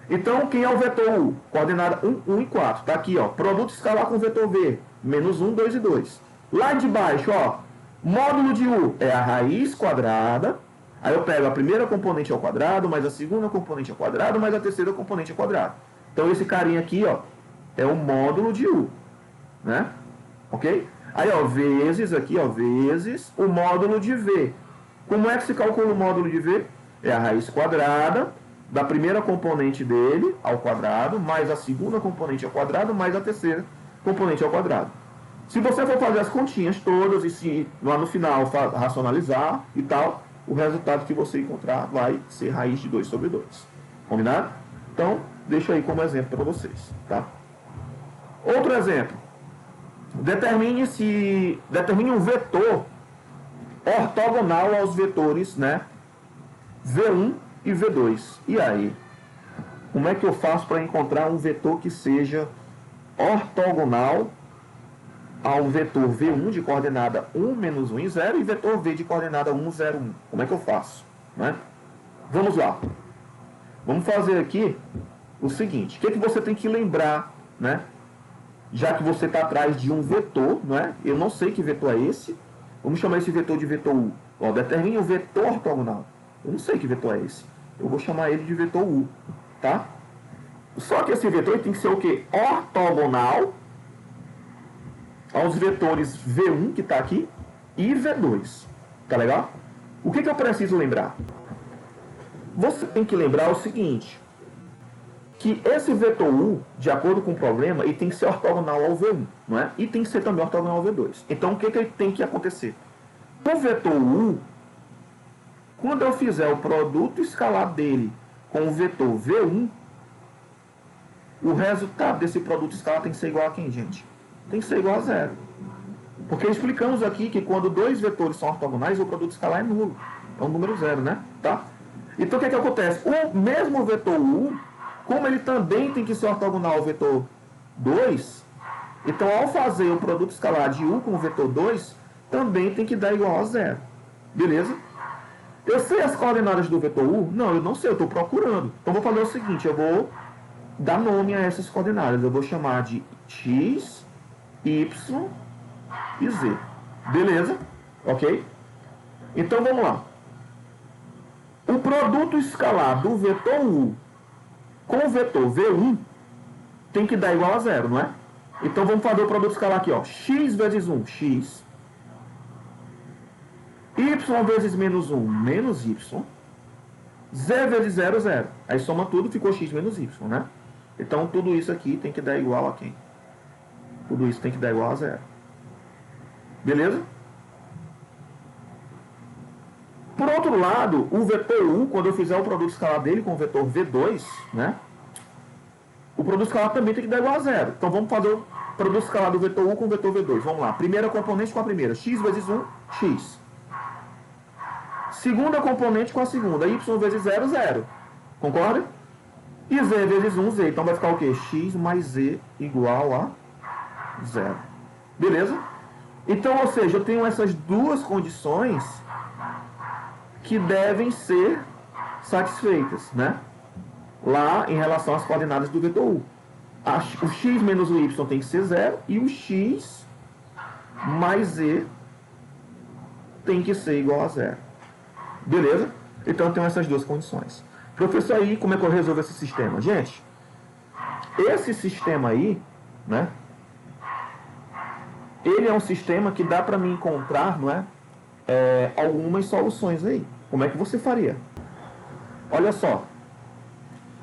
Então, quem é o vetor U? Coordenada 1, 1 e 4. Tá aqui, ó, produto escalar com o vetor V, menos 1, 2 e 2. Lá de baixo, ó, módulo de U é a raiz quadrada. Aí eu pego a primeira componente ao quadrado, mais a segunda componente ao quadrado, mais a terceira componente ao quadrado. Então esse carinha aqui, ó, é o módulo de U, né? Ok? Aí, ó, vezes aqui, ó, vezes o módulo de V. Como é que se calcula o módulo de V? É a raiz quadrada da primeira componente dele ao quadrado, mais a segunda componente ao quadrado, mais a terceira componente ao quadrado. Se você for fazer as continhas todas e se lá no final racionalizar e tal, o resultado que você encontrar vai ser raiz de 2 sobre 2. Combinado? Então, deixa aí como exemplo para vocês. Tá? Outro exemplo. Determine um vetor ortogonal aos vetores, né, V1 e V2. E aí? Como é que eu faço para encontrar um vetor que seja ortogonal ao vetor V1 de coordenada 1, menos 1 e 0 e vetor V de coordenada 1, 0, 1? Como é que eu faço? Né? Vamos lá. Vamos fazer aqui o seguinte. O que você tem que lembrar, né? Já que você está atrás de um vetor, não é? Eu não sei que vetor é esse. Vamos chamar esse vetor de vetor U. Ó, determine o vetor ortogonal. Eu não sei que vetor é esse. Eu vou chamar ele de vetor U. Tá? Só que esse vetor tem que ser o quê? Ortogonal aos vetores V1, que está aqui, e V2. Tá legal? O que eu preciso lembrar? Você tem que lembrar o seguinte, que esse vetor U, de acordo com o problema, ele tem que ser ortogonal ao V1, não é? E tem que ser também ortogonal ao V2. Então, o que tem que acontecer? O vetor U, quando eu fizer o produto escalar dele com o vetor V1, o resultado desse produto escalar tem que ser igual a quem, gente? Tem que ser igual a 0. Porque explicamos aqui que quando dois vetores são ortogonais, o produto escalar é nulo. É um número 0, né? Tá? Então, o que acontece? O mesmo vetor U, como ele também tem que ser ortogonal ao vetor 2, então, ao fazer o produto escalar de U com o vetor 2, também tem que dar igual a 0. Beleza? Eu sei as coordenadas do vetor U? Não, eu não sei, eu estou procurando. Então, vou fazer o seguinte, eu vou dar nome a essas coordenadas. Eu vou chamar de X, Y e Z. Beleza? Ok? Então, vamos lá. O produto escalar do vetor U com o vetor V1 tem que dar igual a 0, não é? Então, vamos fazer o produto escalar aqui, ó. X vezes 1, X. Y vezes menos 1, menos Y. Z vezes 0, 0. Aí soma tudo, ficou X menos Y, né? Então, tudo isso aqui tem que dar igual a quem? Tudo isso tem que dar igual a 0. Beleza? Por outro lado, o vetor U, quando eu fizer o produto escalar dele com o vetor V2, né? O produto escalar também tem que dar igual a 0. Então, vamos fazer o produto escalar do vetor U com o vetor V2. Vamos lá. Primeira componente com a primeira. X vezes 1, X. Segunda componente com a segunda. Y vezes 0, 0. Concorda? E Z vezes 1, Z. Então, vai ficar o quê? X mais Z igual a 0. Beleza? Então, ou seja, eu tenho essas duas condições que devem ser satisfeitas, né? Lá em relação às coordenadas do vetor U. O x menos o y tem que ser 0 e o x mais z tem que ser igual a 0. Beleza? Então eu tenho essas duas condições. Professor, aí como é que eu resolvo esse sistema? Gente, esse sistema aí, né? Ele é um sistema que dá para me encontrar, não é? Algumas soluções aí. Como é que você faria? Olha só.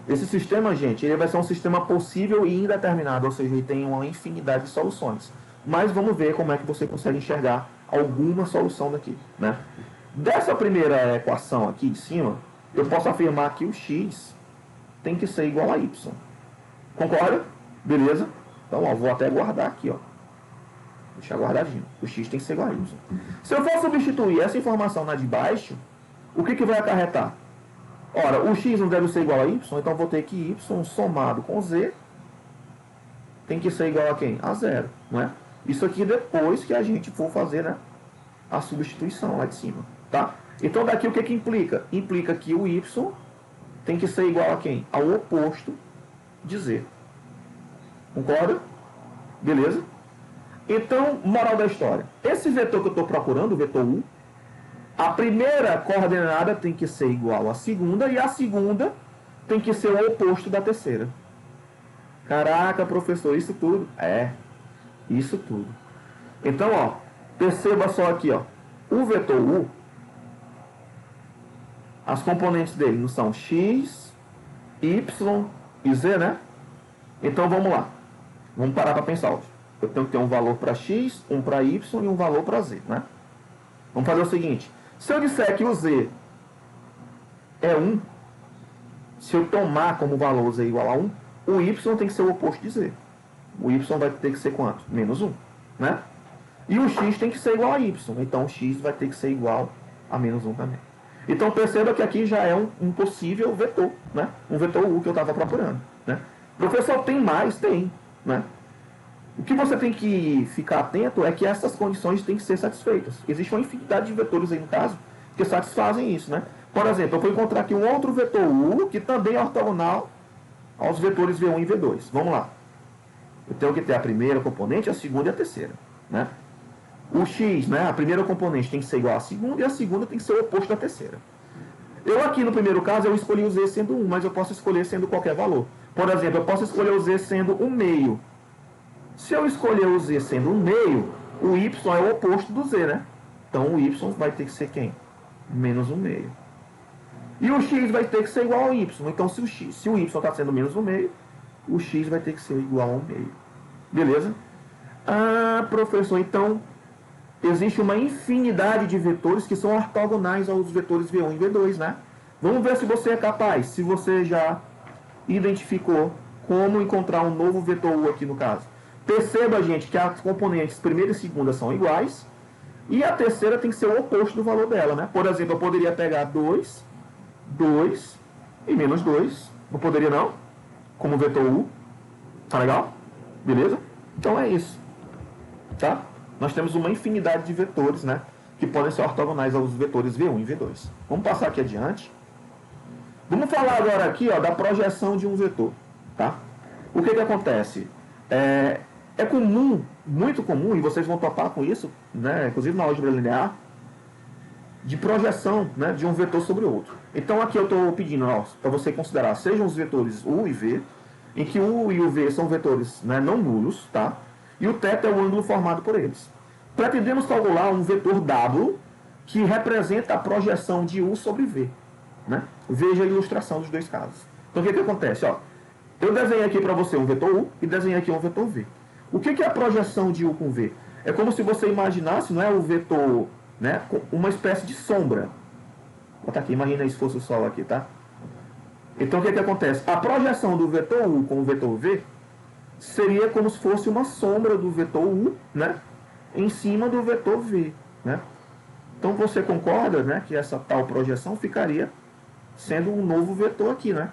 Esse sistema, gente, ele vai ser um sistema possível e indeterminado, ou seja, ele tem uma infinidade de soluções. Mas vamos ver como é que você consegue enxergar alguma solução daqui, né? Dessa primeira equação aqui de cima, eu posso afirmar que o x tem que ser igual a y. Concorda? Beleza? Então, ó, vou até guardar aqui, ó. Deixar guardadinho. O x tem que ser igual a y. Se eu for substituir essa informação na de baixo, o que vai acarretar? Ora, o x não deve ser igual a y, então vou ter que y somado com z tem que ser igual a quem? A 0, não é? Isso aqui depois que a gente for fazer, né, a substituição lá de cima, tá? Então daqui o que implica? Implica que o y tem que ser igual a quem? Ao oposto de z. Concorda? Beleza? Então, moral da história. Esse vetor que eu estou procurando, o vetor U, a primeira coordenada tem que ser igual à segunda e a segunda tem que ser o oposto da terceira. Caraca, professor, isso tudo? É, isso tudo. Então, ó, perceba só aqui, ó. O vetor U, as componentes dele não são x, y e z, né? Então vamos lá. Vamos parar para pensar. Ó. Eu tenho que ter um valor para x, um para y e um valor para z, né? Vamos fazer o seguinte. Se eu disser que o z é 1, se eu tomar como valor z igual a 1, o y tem que ser o oposto de z. O y vai ter que ser quanto? Menos 1, né? E o x tem que ser igual a y. Então o x vai ter que ser igual a menos 1 também. Então perceba que aqui já é um possível vetor, né? Um vetor U que eu estava procurando, né? Professor, tem mais? Tem, né? O que você tem que ficar atento é que essas condições têm que ser satisfeitas. Existe uma infinidade de vetores aí no caso que satisfazem isso, né? Por exemplo, eu vou encontrar aqui um outro vetor U que também é ortogonal aos vetores V1 e V2. Vamos lá. Eu tenho que ter a primeira componente, a segunda e a terceira, né? O x, né, a primeira componente tem que ser igual à segunda e a segunda tem que ser o oposto da terceira. Eu aqui no primeiro caso eu escolhi o z sendo 1, mas eu posso escolher sendo qualquer valor. Por exemplo, eu posso escolher o z sendo 1 meio. Se eu escolher o z sendo 1 meio, o y é o oposto do z, né? Então o y vai ter que ser quem? Menos 1 meio. E o x vai ter que ser igual ao y. Então se o y está sendo menos 1 meio, o x vai ter que ser igual a 1 meio. Beleza? Ah, professor, então existe uma infinidade de vetores que são ortogonais aos vetores V1 e V2, né? Vamos ver se você é capaz, se você já identificou como encontrar um novo vetor U aqui no caso. Perceba, gente, que as componentes primeira e segunda são iguais e a terceira tem que ser o oposto do valor dela, né? Por exemplo, eu poderia pegar 2, 2 e menos 2. Não poderia não? Como vetor U. Tá legal? Beleza? Então é isso. Tá? Nós temos uma infinidade de vetores, né, que podem ser ortogonais aos vetores V1 e V2. Vamos passar aqui adiante. Vamos falar agora aqui, ó, da projeção de um vetor. Tá? O que acontece? É comum, muito comum, e vocês vão topar com isso, né, inclusive na álgebra linear, de projeção, né, de um vetor sobre o outro. Então aqui eu estou pedindo para você considerar, sejam os vetores U e V, em que o U e o V são vetores, né, não nulos, tá? E o θ é o ângulo formado por eles. Pretendemos calcular um vetor W que representa a projeção de U sobre V. Né? Veja a ilustração dos dois casos. Então o que acontece? Ó, eu desenhei aqui para você um vetor U e desenhei aqui um vetor V. O que é a projeção de U com V? É como se você imaginasse, não é, o vetor, né, uma espécie de sombra. Vou botar aqui, imagina se fosse o Sol aqui, tá? Então o que acontece? A projeção do vetor U com o vetor V seria como se fosse uma sombra do vetor U, né, em cima do vetor V, né? Então você concorda, né, que essa tal projeção ficaria sendo um novo vetor aqui, né?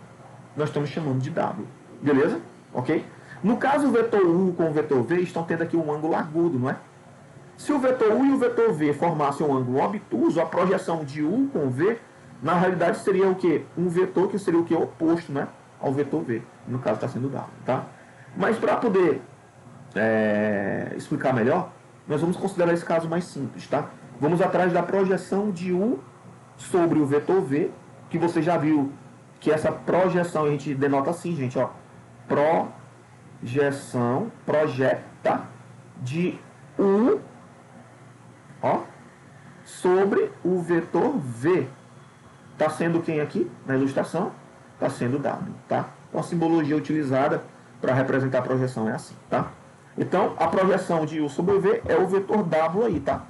Nós estamos chamando de W, beleza? Ok? No caso, o vetor U com o vetor V estão tendo aqui um ângulo agudo, não é? Se o vetor U e o vetor V formassem um ângulo obtuso, a projeção de U com V, na realidade seria o quê? Um vetor que seria o quê? Oposto, né, ao vetor V. No caso está sendo W, tá? Mas para poder explicar melhor, nós vamos considerar esse caso mais simples, tá? Vamos atrás da projeção de U sobre o vetor V, que você já viu que essa projeção a gente denota assim, gente, ó. Projeção, projeta de U, ó, sobre o vetor V. Está sendo quem aqui na ilustração? Está sendo W, tá? Então a simbologia utilizada para representar a projeção é assim, tá? Então, a projeção de U sobre V é o vetor W aí, tá?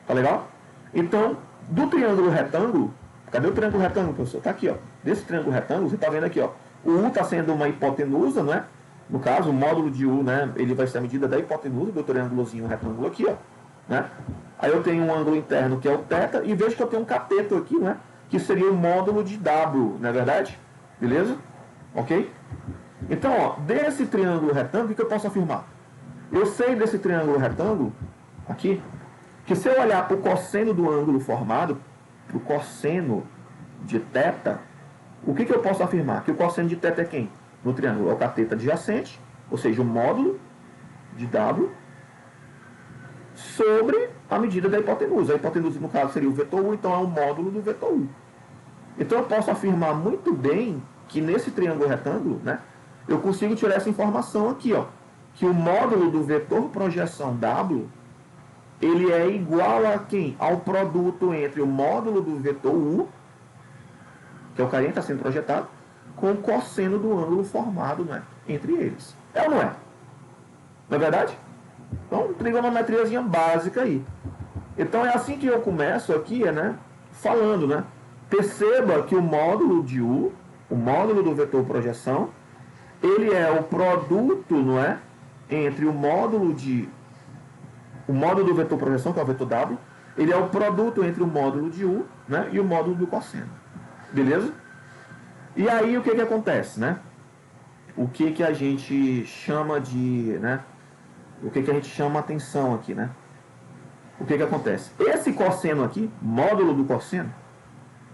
Tá legal? Então, do triângulo retângulo, cadê o triângulo retângulo, professor? Tá aqui, ó. Desse triângulo retângulo, você tá vendo aqui, ó. O U está sendo uma hipotenusa, não é? No caso, o módulo de U, né, ele vai ser a medida da hipotenusa do triângulozinho retângulo aqui, ó. Né? Aí eu tenho um ângulo interno que é o θ, e vejo que eu tenho um cateto aqui, né? Que seria o módulo de W, não é verdade? Beleza? Ok? Então, ó, desse triângulo retângulo, o que eu posso afirmar? Eu sei desse triângulo retângulo, aqui, que se eu olhar para o cosseno do ângulo formado, para o cosseno de θ, o que eu posso afirmar? Que o cosseno de θ é quem? No triângulo é o cateto adjacente, ou seja, o módulo de W, sobre a medida da hipotenusa. A hipotenusa, no caso, seria o vetor U, então é o módulo do vetor U. Então eu posso afirmar muito bem que nesse triângulo retângulo, né, eu consigo tirar essa informação aqui, ó, que o módulo do vetor projeção W, ele é igual a quem? Ao produto entre o módulo do vetor U, que é o carinha que está sendo projetado, com o cosseno do ângulo formado, né, entre eles. É ou não é? Não é verdade? Então, trigonometriazinha básica aí. Então, é assim que eu começo aqui, né, falando, né? Perceba que o módulo de U, o módulo do vetor projeção, ele é o produto, não é, entre o módulo do vetor projeção, que é o vetor W, ele é o produto entre o módulo de U, né, e o módulo do cosseno. Beleza? E aí o que que acontece, né? O que que a gente chama de, né? O que que a gente chama atenção aqui, né? O que que acontece? Esse cosseno aqui, módulo do cosseno,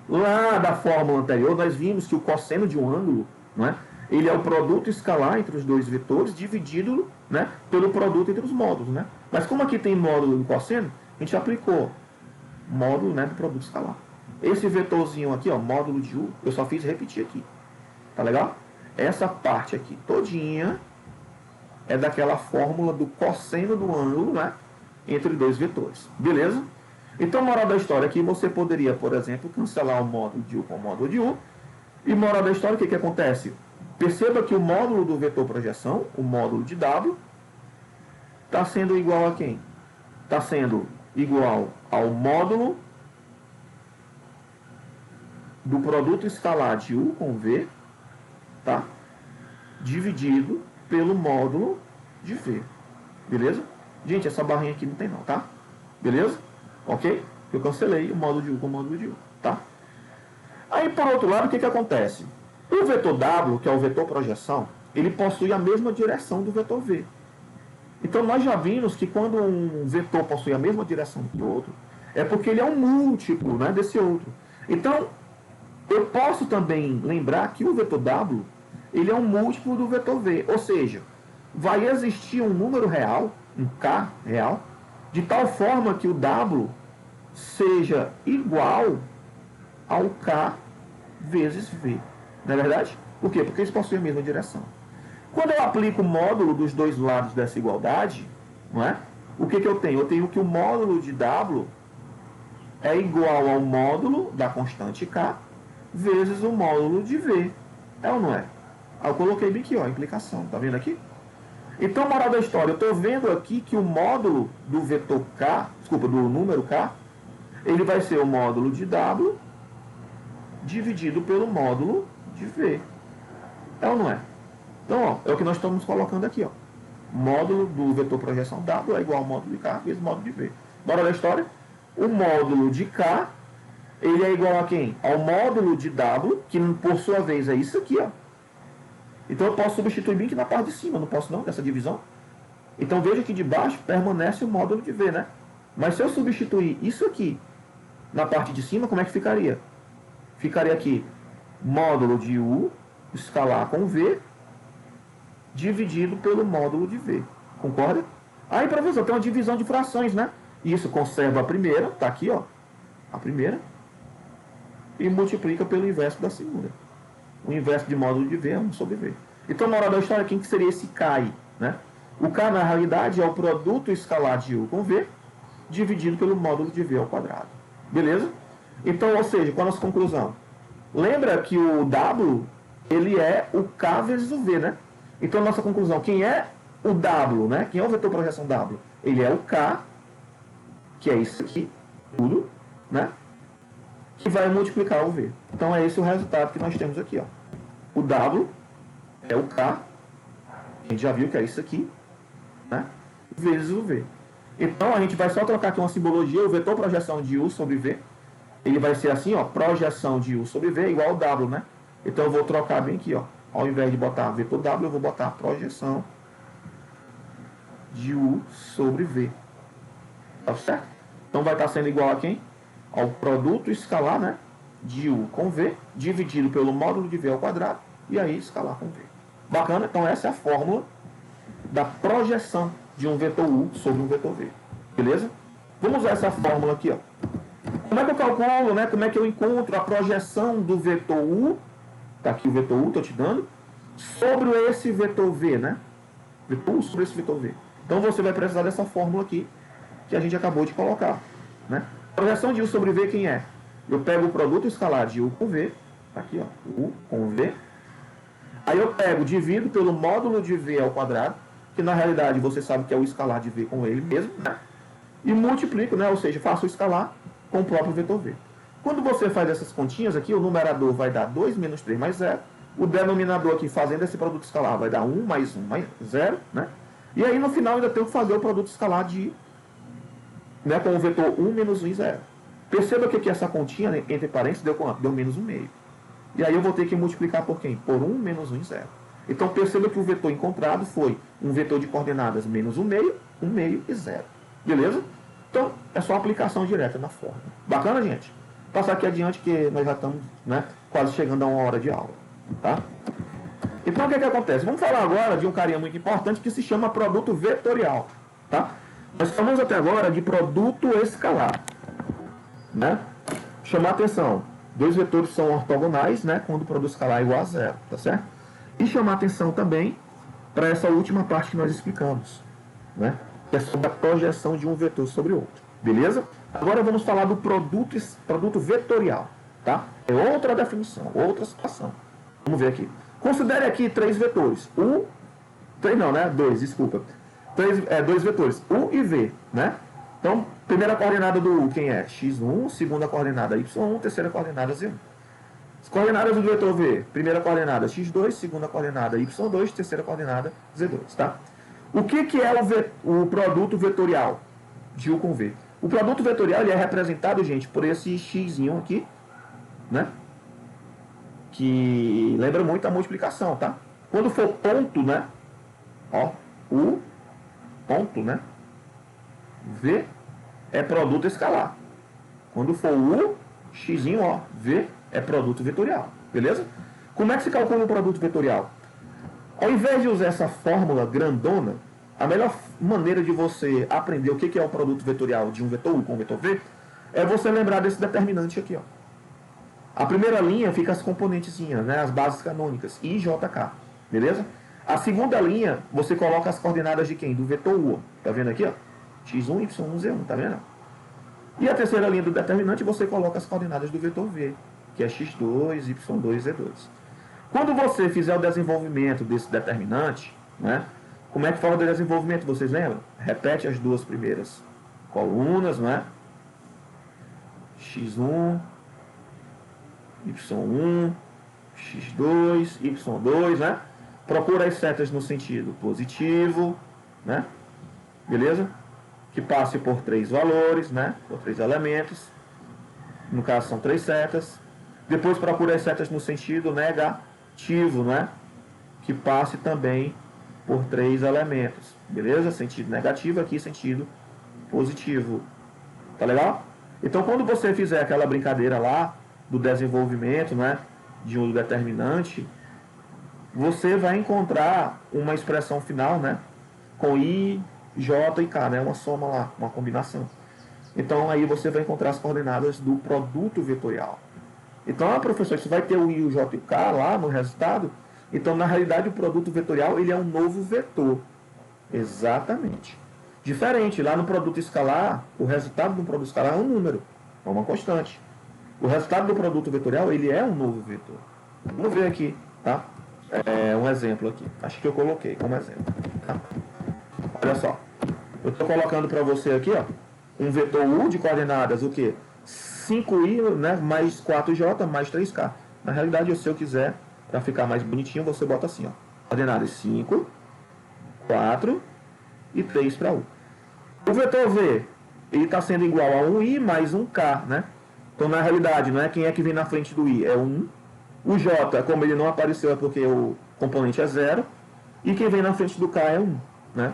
lá da fórmula anterior nós vimos que o cosseno de um ângulo, não é? Ele é o produto escalar entre os dois vetores dividido, né, pelo produto entre os módulos, né? Mas como aqui tem módulo do cosseno, a gente aplicou módulo, né, do produto escalar. Esse vetorzinho aqui, ó, módulo de U, eu só fiz repetir aqui. Tá legal? Essa parte aqui todinha é daquela fórmula do cosseno do ângulo, né, entre dois vetores. Beleza? Então, moral da história aqui, você poderia, por exemplo, cancelar o módulo de U com o módulo de U. E moral da história, o que que acontece? Perceba que o módulo do vetor projeção, o módulo de W, está sendo igual a quem? Está sendo igual ao módulo do produto escalar de U com V, tá? Dividido pelo módulo de V. Beleza? Gente, essa barrinha aqui não tem não, tá? Beleza? Ok? Eu cancelei o módulo de U com o módulo de U, tá? Aí, por outro lado, o que que acontece? O vetor W, que é o vetor projeção, ele possui a mesma direção do vetor V. Então, nós já vimos que quando um vetor possui a mesma direção que o outro, é porque ele é um múltiplo, né, desse outro. Então, eu posso também lembrar que o vetor W, ele é um múltiplo do vetor V. Ou seja, vai existir um número real, um K real, de tal forma que o W seja igual ao K vezes V. Não é verdade? Por quê? Porque eles possuem a mesma direção. Quando eu aplico o módulo dos dois lados dessa igualdade, não é? O que que eu tenho? Eu tenho que o módulo de W é igual ao módulo da constante K vezes o módulo de V. É ou não é? Aí eu coloquei bem aqui, ó, a implicação. Tá vendo aqui? Então, moral da história, eu estou vendo aqui que o módulo do vetor K, desculpa, do número K, ele vai ser o módulo de W dividido pelo módulo de V. É ou não é? Então, ó, é o que nós estamos colocando aqui, ó. Módulo do vetor projeção W é igual ao módulo de K vezes módulo de V. Bora da história? O módulo de K, ele é igual a quem? Ao módulo de W, que por sua vez é isso aqui, ó. Então eu posso substituir bem aqui na parte de cima, não posso não, dessa divisão? Então veja que de baixo permanece o módulo de V, né? Mas se eu substituir isso aqui na parte de cima, como é que ficaria? Ficaria aqui módulo de U escalar com V dividido pelo módulo de V. Concorda? Aí, professor, tem uma divisão de frações, né? Isso conserva a primeira, tá aqui, ó. A primeira. E multiplica pelo inverso da segunda. O inverso de módulo de V é 1 sobre V. Então, na hora da história, quem que seria esse K aí, né? O K, na realidade, é o produto escalar de U com V dividido pelo módulo de V ao quadrado. Beleza? Então, ou seja, qual a nossa conclusão? Lembra que o W, ele é o K vezes o V, né? Então, a nossa conclusão, quem é o W, né? Quem é o vetor projeção W? Ele é o K, que é isso aqui, tudo, né? Que vai multiplicar o V. Então, é esse o resultado que nós temos aqui, ó. O W é o K, a gente já viu que é isso aqui, né? Vezes o V. Então, a gente vai só trocar aqui uma simbologia, o vetor projeção de U sobre V, ele vai ser assim, ó, projeção de U sobre V igual ao W, né? Então, eu vou trocar bem aqui, ó. Ao invés de botar vetor W, eu vou botar projeção de U sobre V. Tá certo? Então, vai estar sendo igual a quem? Ao produto escalar, né? De U com V, dividido pelo módulo de V ao quadrado, e aí escalar com V. Bacana? Então, essa é a fórmula da projeção de um vetor U sobre um vetor V. Beleza? Vamos usar essa fórmula aqui, ó. Como é que eu calculo, né? Como é que eu encontro a projeção do vetor U? Tá aqui o vetor U, estou te dando. Sobre esse vetor V, né? Vetor U sobre esse vetor V. Então você vai precisar dessa fórmula aqui, que a gente acabou de colocar, né? A projeção de U sobre V quem é? Eu pego o produto escalar de U com V, tá aqui, ó, U com V, Aí eu pego, divido pelo módulo de V ao quadrado, que na realidade você sabe que é o escalar de V com ele mesmo, né? E multiplico, né? Ou seja, faço o escalar com o próprio vetor V. Quando você faz essas continhas aqui, o numerador vai dar 2 menos 3 mais 0. O denominador aqui, fazendo esse produto escalar, vai dar 1 mais 1 mais 0, né? E aí no final ainda tenho que fazer o produto escalar de, né, com o vetor 1 menos 1 e 0. Perceba que aqui essa continha, né, entre parênteses, deu quanto? Deu menos 1,5. E aí eu vou ter que multiplicar por quem? Por 1 menos 1 e 0. Então perceba que o vetor encontrado foi um vetor de coordenadas menos 1,5, 1,5 e 0. Beleza? Então é só aplicação direta na fórmula. Bacana, gente? Vou passar aqui adiante que nós já estamos, né, quase chegando a 1 hora de aula. Tá? Então o que acontece? Vamos falar agora de um carinha muito importante que se chama produto vetorial. Tá? Nós falamos até agora de produto escalar. Né? Chamar atenção. Dois vetores são ortogonais, né, quando o produto escalar é igual a 0. Tá certo? E chamar atenção também para essa última parte que nós explicamos. Né? Que é sobre a projeção de um vetor sobre o outro. Beleza? Agora vamos falar do produto vetorial. Tá? É outra definição, outra situação. Vamos ver aqui. Considere aqui 3 vetores. Dois, desculpa. Dois vetores, U e V. Né? Então, primeira coordenada do U, quem é? X1, segunda coordenada Y1, terceira coordenada Z1. As coordenadas do vetor V, primeira coordenada X2, segunda coordenada Y2, terceira coordenada Z2. Tá? O que é o produto vetorial de U com V? O produto vetorial ele é representado, gente, por esse X aqui, né? Que lembra muito a multiplicação, tá? Quando for ponto, né? Ó, U, ponto, né? V é produto escalar. Quando for U, X, ó, V é produto vetorial. Beleza? Como é que se calcula o produto vetorial? Ao invés de usar essa fórmula grandona, a melhor maneira de você aprender o que é o produto vetorial de um vetor U com um vetor V é você lembrar desse determinante aqui, ó. A primeira linha fica as componentezinhas, né, as bases canônicas, I, J, K. Beleza? A segunda linha, você coloca as coordenadas de quem? Do vetor U. Tá vendo aqui, ó? X1, Y1, Z1, tá vendo? E a terceira linha do determinante, você coloca as coordenadas do vetor V, que é X2, Y2, Z2. Quando você fizer o desenvolvimento desse determinante, né, como é que fala do desenvolvimento? Vocês lembram? Repete as duas primeiras colunas, não é? X1, Y1, X2, Y2, né? Procura as setas no sentido positivo, né? Beleza? Que passe por 3 valores, né? Por 3 elementos. No caso são 3 setas. Depois procura as setas no sentido negativo, né? Que passe também por 3 elementos. Beleza? Sentido negativo aqui, sentido positivo. Tá legal? Então quando você fizer aquela brincadeira lá do desenvolvimento, né, de um determinante, você vai encontrar uma expressão final, né, com I, J e K, né, uma soma lá, uma combinação. Então aí você vai encontrar as coordenadas do produto vetorial. Então, professor, você vai ter o I, o J e o K lá no resultado. Então, na realidade, o produto vetorial ele é um novo vetor. Exatamente. Diferente, lá no produto escalar, o resultado do produto escalar é um número, é uma constante. O resultado do produto vetorial, ele é um novo vetor. Vamos ver aqui, tá? Um exemplo aqui. Acho que eu coloquei como exemplo. Tá? Olha só. Eu estou colocando para você aqui, ó, um vetor U de coordenadas, o quê? 5i, né, mais 4j, mais 3k. Na realidade, se eu quiser, para ficar mais bonitinho, você bota assim, ó. Coordenadas 5, 4 e 3 para U. O vetor V, ele está sendo igual a 1i mais 1k, né? Então, na realidade, não é quem é que vem na frente do i, é 1. O j, como ele não apareceu, é porque o componente é 0. E quem vem na frente do k é 1, né?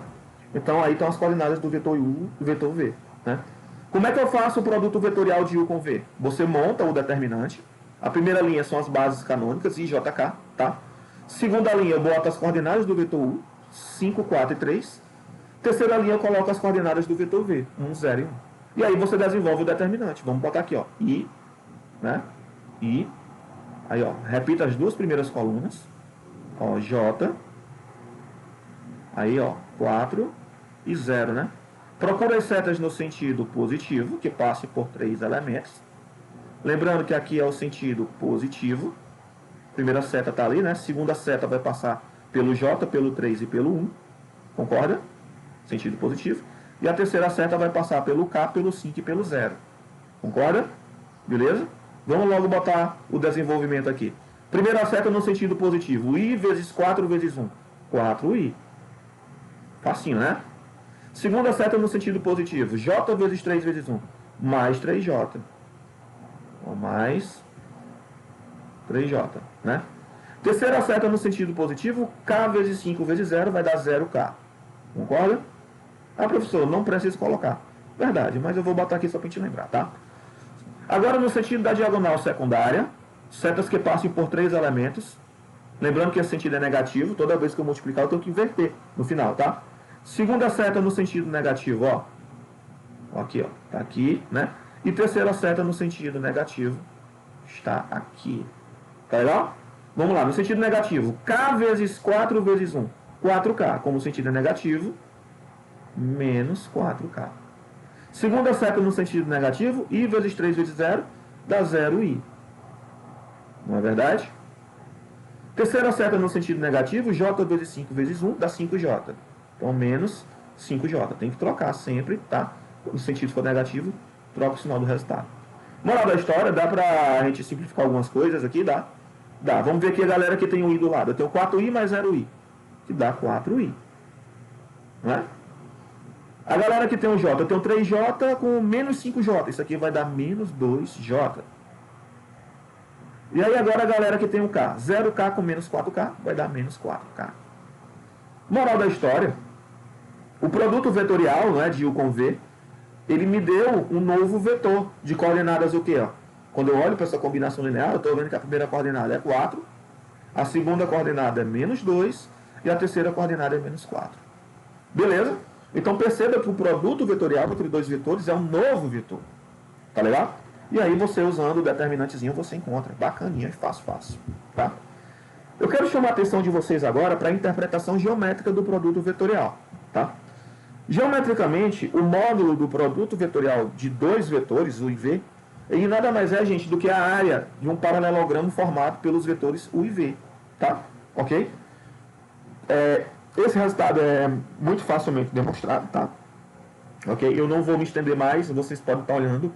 Então, aí estão as coordenadas do vetor U e do vetor V, né? Como é que eu faço o produto vetorial de U com V? Você monta o determinante. A primeira linha são as bases canônicas, I, J, K, tá? Segunda linha, eu boto as coordenadas do vetor U, 5, 4 e 3. Terceira linha, eu coloco as coordenadas do vetor V, 1, 0 e 1. E aí você desenvolve o determinante. Vamos botar aqui, ó, I, né? I. Aí, ó, repita as duas primeiras colunas. Ó, J. Aí, ó, 4 e 0, né? Procura as setas no sentido positivo, que passe por 3 elementos. Lembrando que aqui é o sentido positivo. Primeira seta está ali, né? Segunda seta vai passar pelo J, pelo 3 e pelo 1. Concorda? Sentido positivo. E a terceira seta vai passar pelo K, pelo 5 e pelo 0. Concorda? Beleza? Vamos logo botar o desenvolvimento aqui. Primeira seta no sentido positivo. I vezes 4 vezes 1. 4I. Facinho, né? Segunda seta no sentido positivo. J vezes 3 vezes 1. Mais 3J. Ou mais 3J, né? Terceira seta no sentido positivo. K vezes 5 vezes 0 vai dar 0K. Concorda? Ah, professor, não precisa colocar. Verdade, mas eu vou botar aqui só para a gente lembrar, tá? Agora, no sentido da diagonal secundária, setas que passem por 3 elementos. Lembrando que esse sentido é negativo. Toda vez que eu multiplicar, eu tenho que inverter no final, tá? Segunda seta no sentido negativo, ó. Aqui, ó. Tá aqui, né? E terceira seta no sentido negativo está aqui. Tá legal? Vamos lá, no sentido negativo. K vezes 4 vezes 1. 4K. Como o sentido é negativo, menos 4K. Segunda seta no sentido negativo. I vezes 3 vezes 0 dá 0I. Não é verdade? Terceira seta no sentido negativo. J vezes 5 vezes 1 dá 5J. Então, menos 5J. Tem que trocar sempre, tá? No sentido se for negativo, troca o sinal do resultado. Moral da história, dá pra gente simplificar algumas coisas aqui, dá? Dá. Vamos ver aqui a galera que tem um I do lado. Eu tenho 4I mais 0I, que dá 4I. Não é? A galera que tem um J, eu tenho 3J com menos 5J. Isso aqui vai dar menos 2J. E aí agora a galera que tem um K, 0K com menos 4K, vai dar menos 4K. Moral da história, o produto vetorial, né, de U com V, ele me deu um novo vetor de coordenadas o quê? Ó? Quando eu olho para essa combinação linear, eu estou vendo que a primeira coordenada é 4, a segunda coordenada é menos 2 e a terceira coordenada é menos 4. Beleza? Então perceba que o produto vetorial entre dois vetores é um novo vetor. Tá legal? E aí você usando o determinantezinho você encontra. Bacaninha e fácil. Tá? Eu quero chamar a atenção de vocês agora para a interpretação geométrica do produto vetorial. Tá? Geometricamente, o módulo do produto vetorial de dois vetores, U e V, ele nada mais é, gente, do que a área de um paralelogramo formado pelos vetores U e V. Tá? Ok? Esse resultado é muito facilmente demonstrado. Tá? Ok? Eu não vou me estender mais, vocês podem estar olhando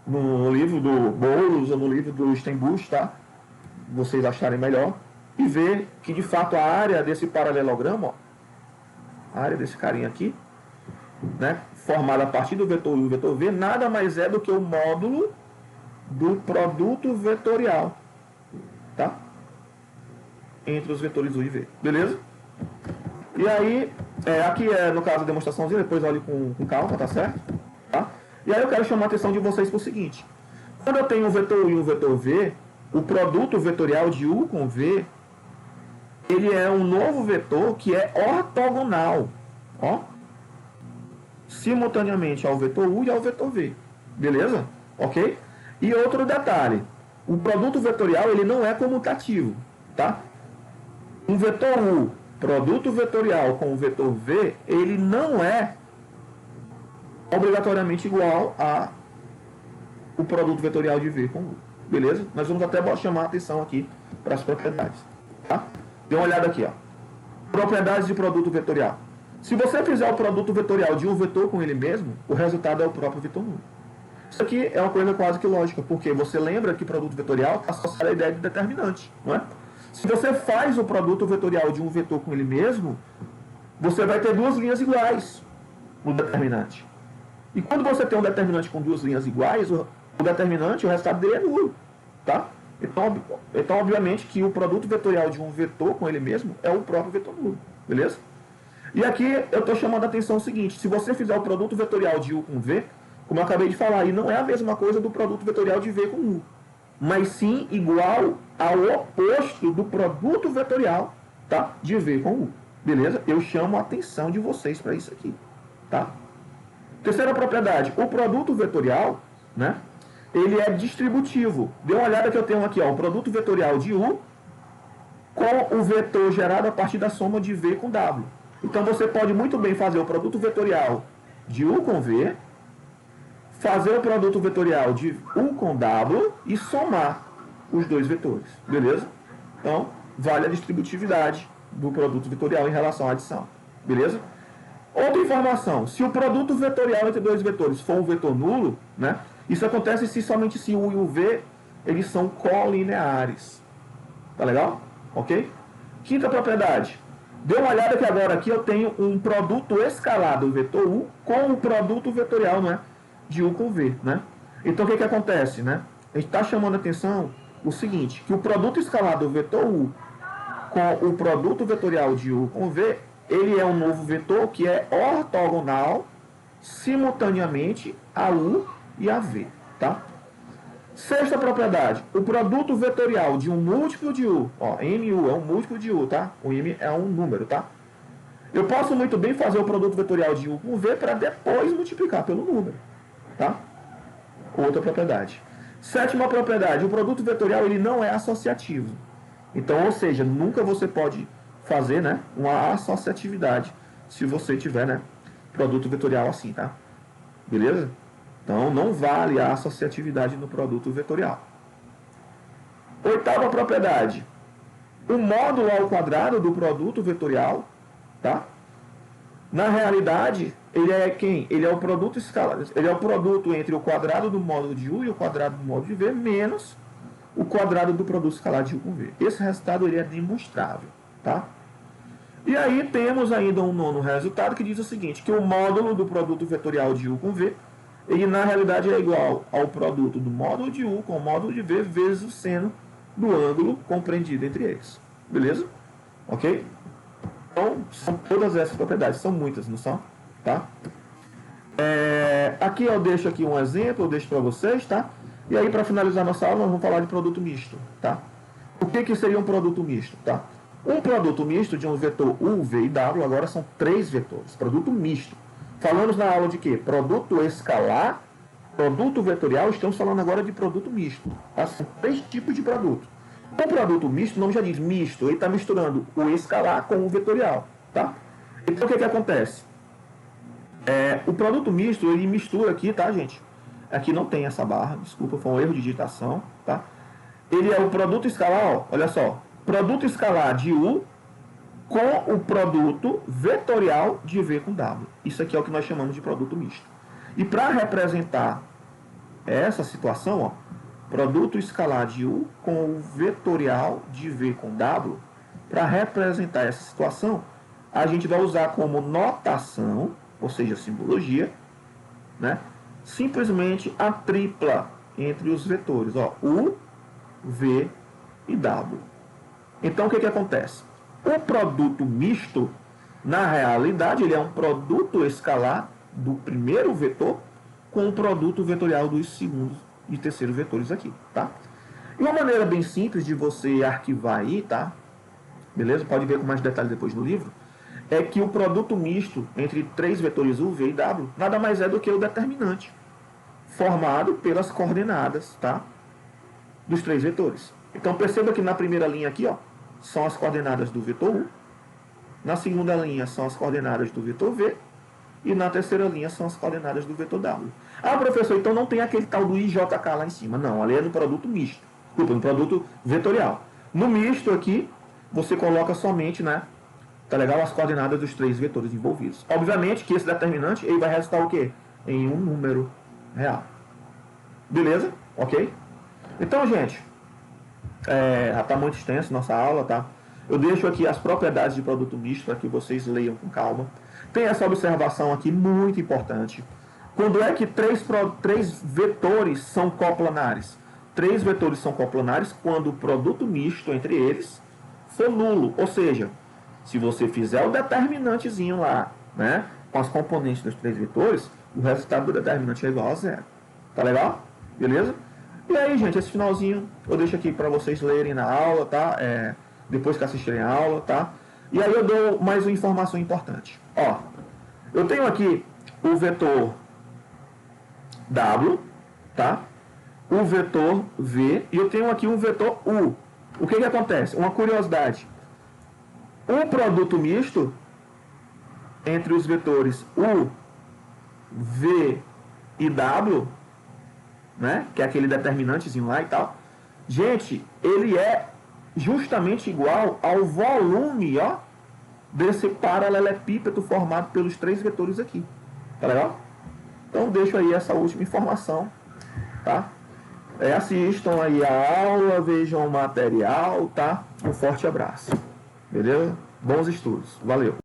no livro do Boulos ou no livro do Steinbusch, tá? Vocês acharem melhor. E ver que, de fato, a área desse paralelogramo, ó, a área desse carinha aqui, né, formada a partir do vetor U e o vetor V, nada mais é do que o módulo do produto vetorial, tá? Entre os vetores U e V. Beleza? E aí, aqui é, no caso, a demonstraçãozinha, depois olhe com calma, tá certo? Tá? E aí eu quero chamar a atenção de vocês para o seguinte. Quando eu tenho um vetor U e um vetor V, o produto vetorial de U com V, ele é um novo vetor que é ortogonal, ó, simultaneamente ao vetor U e ao vetor V. Beleza? Ok? E outro detalhe, o produto vetorial ele não é comutativo, tá? Um vetor U, produto vetorial com o vetor V, ele não é obrigatoriamente igual a o produto vetorial de V com U. Beleza? Nós vamos até chamar a atenção aqui para as propriedades. Tá? Dê uma olhada aqui, ó. Propriedades de produto vetorial. Se você fizer o produto vetorial de um vetor com ele mesmo, o resultado é o próprio vetor nulo. Isso aqui é uma coisa quase que lógica, porque você lembra que produto vetorial está associado à ideia de determinante, não é? Se você faz o produto vetorial de um vetor com ele mesmo, você vai ter duas linhas iguais no determinante. E quando você tem um determinante com duas linhas iguais, o determinante, o resultado dele é nulo. Tá? Então, obviamente, que o produto vetorial de um vetor com ele mesmo é o próprio vetor nulo. Beleza? E aqui eu estou chamando a atenção o seguinte. Se você fizer o produto vetorial de U com V, como eu acabei de falar, aí não é a mesma coisa do produto vetorial de V com U. Mas sim igual ao oposto do produto vetorial, tá, de V com U. Beleza? Eu chamo a atenção de vocês para isso aqui. Tá? Terceira propriedade, o produto vetorial, né, ele é distributivo. Dê uma olhada que eu tenho aqui, ó, o produto vetorial de U com o vetor gerado a partir da soma de V com W. Então você pode muito bem fazer o produto vetorial de U com V, fazer o produto vetorial de U com W e somar os dois vetores. Beleza? Então, vale a distributividade do produto vetorial em relação à adição. Beleza? Outra informação, se o produto vetorial entre dois vetores for um vetor nulo, né, isso acontece se somente se o U e o V eles são colineares. Tá legal? Ok? Quinta propriedade. Dê uma olhada que agora aqui eu tenho um produto escalar do vetor U com o produto vetorial, né, de U com V. Né? Então o que acontece? Né? A gente está chamando a atenção o seguinte, que o produto escalar do vetor U com o produto vetorial de U com V, ele é um novo vetor que é ortogonal simultaneamente a U e a V. Tá? Sexta propriedade, o produto vetorial de um múltiplo de U, ó, MU é um múltiplo de U, tá? O M é um número, tá? Eu posso muito bem fazer o produto vetorial de U com V para depois multiplicar pelo número, tá? Outra propriedade. Sétima propriedade, o produto vetorial ele não é associativo. Então, ou seja, nunca você pode fazer, né, uma associatividade se você tiver, né, produto vetorial assim, tá? Beleza? Então, não vale a associatividade no produto vetorial. Oitava propriedade. O módulo ao quadrado do produto vetorial, tá? Na realidade, ele é quem? Ele é o produto escalar. Ele é o produto entre o quadrado do módulo de U e o quadrado do módulo de V menos o quadrado do produto escalar de U com V. Esse resultado ele é demonstrável, tá? E aí temos ainda um nono resultado que diz o seguinte, que o módulo do produto vetorial de U com V ele na realidade é igual ao produto do módulo de U com o módulo de V vezes o seno do ângulo compreendido entre eles. Beleza? Ok? Então, são todas essas propriedades. São muitas, não são? Tá? Aqui eu deixo aqui um exemplo, eu deixo para vocês, tá? E aí, para finalizar nossa aula, nós vamos falar de produto misto, tá? O que seria um produto misto, tá? Um produto misto de um vetor U, V e W, agora são 3 vetores. Produto misto. Falamos na aula de quê? Produto escalar, produto vetorial, estamos falando agora de produto misto. Tá? São 3 tipos de produto. O produto misto, o nome já diz misto, ele está misturando o escalar com o vetorial. Tá? Então o que acontece? O produto misto, ele mistura aqui, tá, gente? Aqui não tem essa barra, desculpa, foi um erro de digitação. Tá? Ele é o produto escalar, ó, olha só, produto escalar de U com o produto vetorial de V com W. Isso aqui é o que nós chamamos de produto misto. E para representar essa situação, ó, produto escalar de U com o vetorial de V com W, para representar essa situação, a gente vai usar como notação, ou seja, simbologia, né, simplesmente a tripla entre os vetores, ó, U, V e W. Então, o que acontece? O produto misto, na realidade, ele é um produto escalar do primeiro vetor com o produto vetorial dos segundos e terceiro vetores aqui, tá? E uma maneira bem simples de você arquivar aí, tá? Beleza? Pode ver com mais detalhes depois no livro. É que o produto misto entre 3 vetores U, V e W nada mais é do que o determinante formado pelas coordenadas, tá? Dos 3 vetores. Então, perceba que na primeira linha aqui, ó, são as coordenadas do vetor U, na segunda linha são as coordenadas do vetor V, e na terceira linha são as coordenadas do vetor W. Ah, professor, então não tem aquele tal do IJK lá em cima. Não, ali é no produto misto. Desculpa, no produto vetorial. No misto aqui, você coloca somente, né, tá legal, as coordenadas dos 3 vetores envolvidos. Obviamente que esse determinante ele vai resultar o quê? Em um número real. Beleza? Ok? Então, gente, já está muito extenso nossa aula, tá? Eu deixo aqui as propriedades de produto misto para que vocês leiam com calma. Tem essa observação aqui muito importante. Quando é que 3 vetores são coplanares? 3 vetores são coplanares quando o produto misto entre eles for nulo. Ou seja, se você fizer o determinantezinho lá, né, com as componentes dos 3 vetores, o resultado do determinante é igual a 0. Tá legal? Beleza? E aí, gente, esse finalzinho eu deixo aqui para vocês lerem na aula, tá? Depois que assistirem a aula, tá? E aí eu dou mais uma informação importante. Ó, eu tenho aqui o vetor W, tá? O vetor V e eu tenho aqui um vetor U. O que acontece? Uma curiosidade. O produto misto entre os vetores U, V e W, né, que é aquele determinantezinho lá e tal, gente, ele é justamente igual ao volume, ó, desse paralelepípedo formado pelos 3 vetores aqui. Tá legal? Então deixo aí essa última informação, tá? Assistam aí a aula, vejam o material, tá? Um forte abraço. Beleza? Bons estudos. Valeu!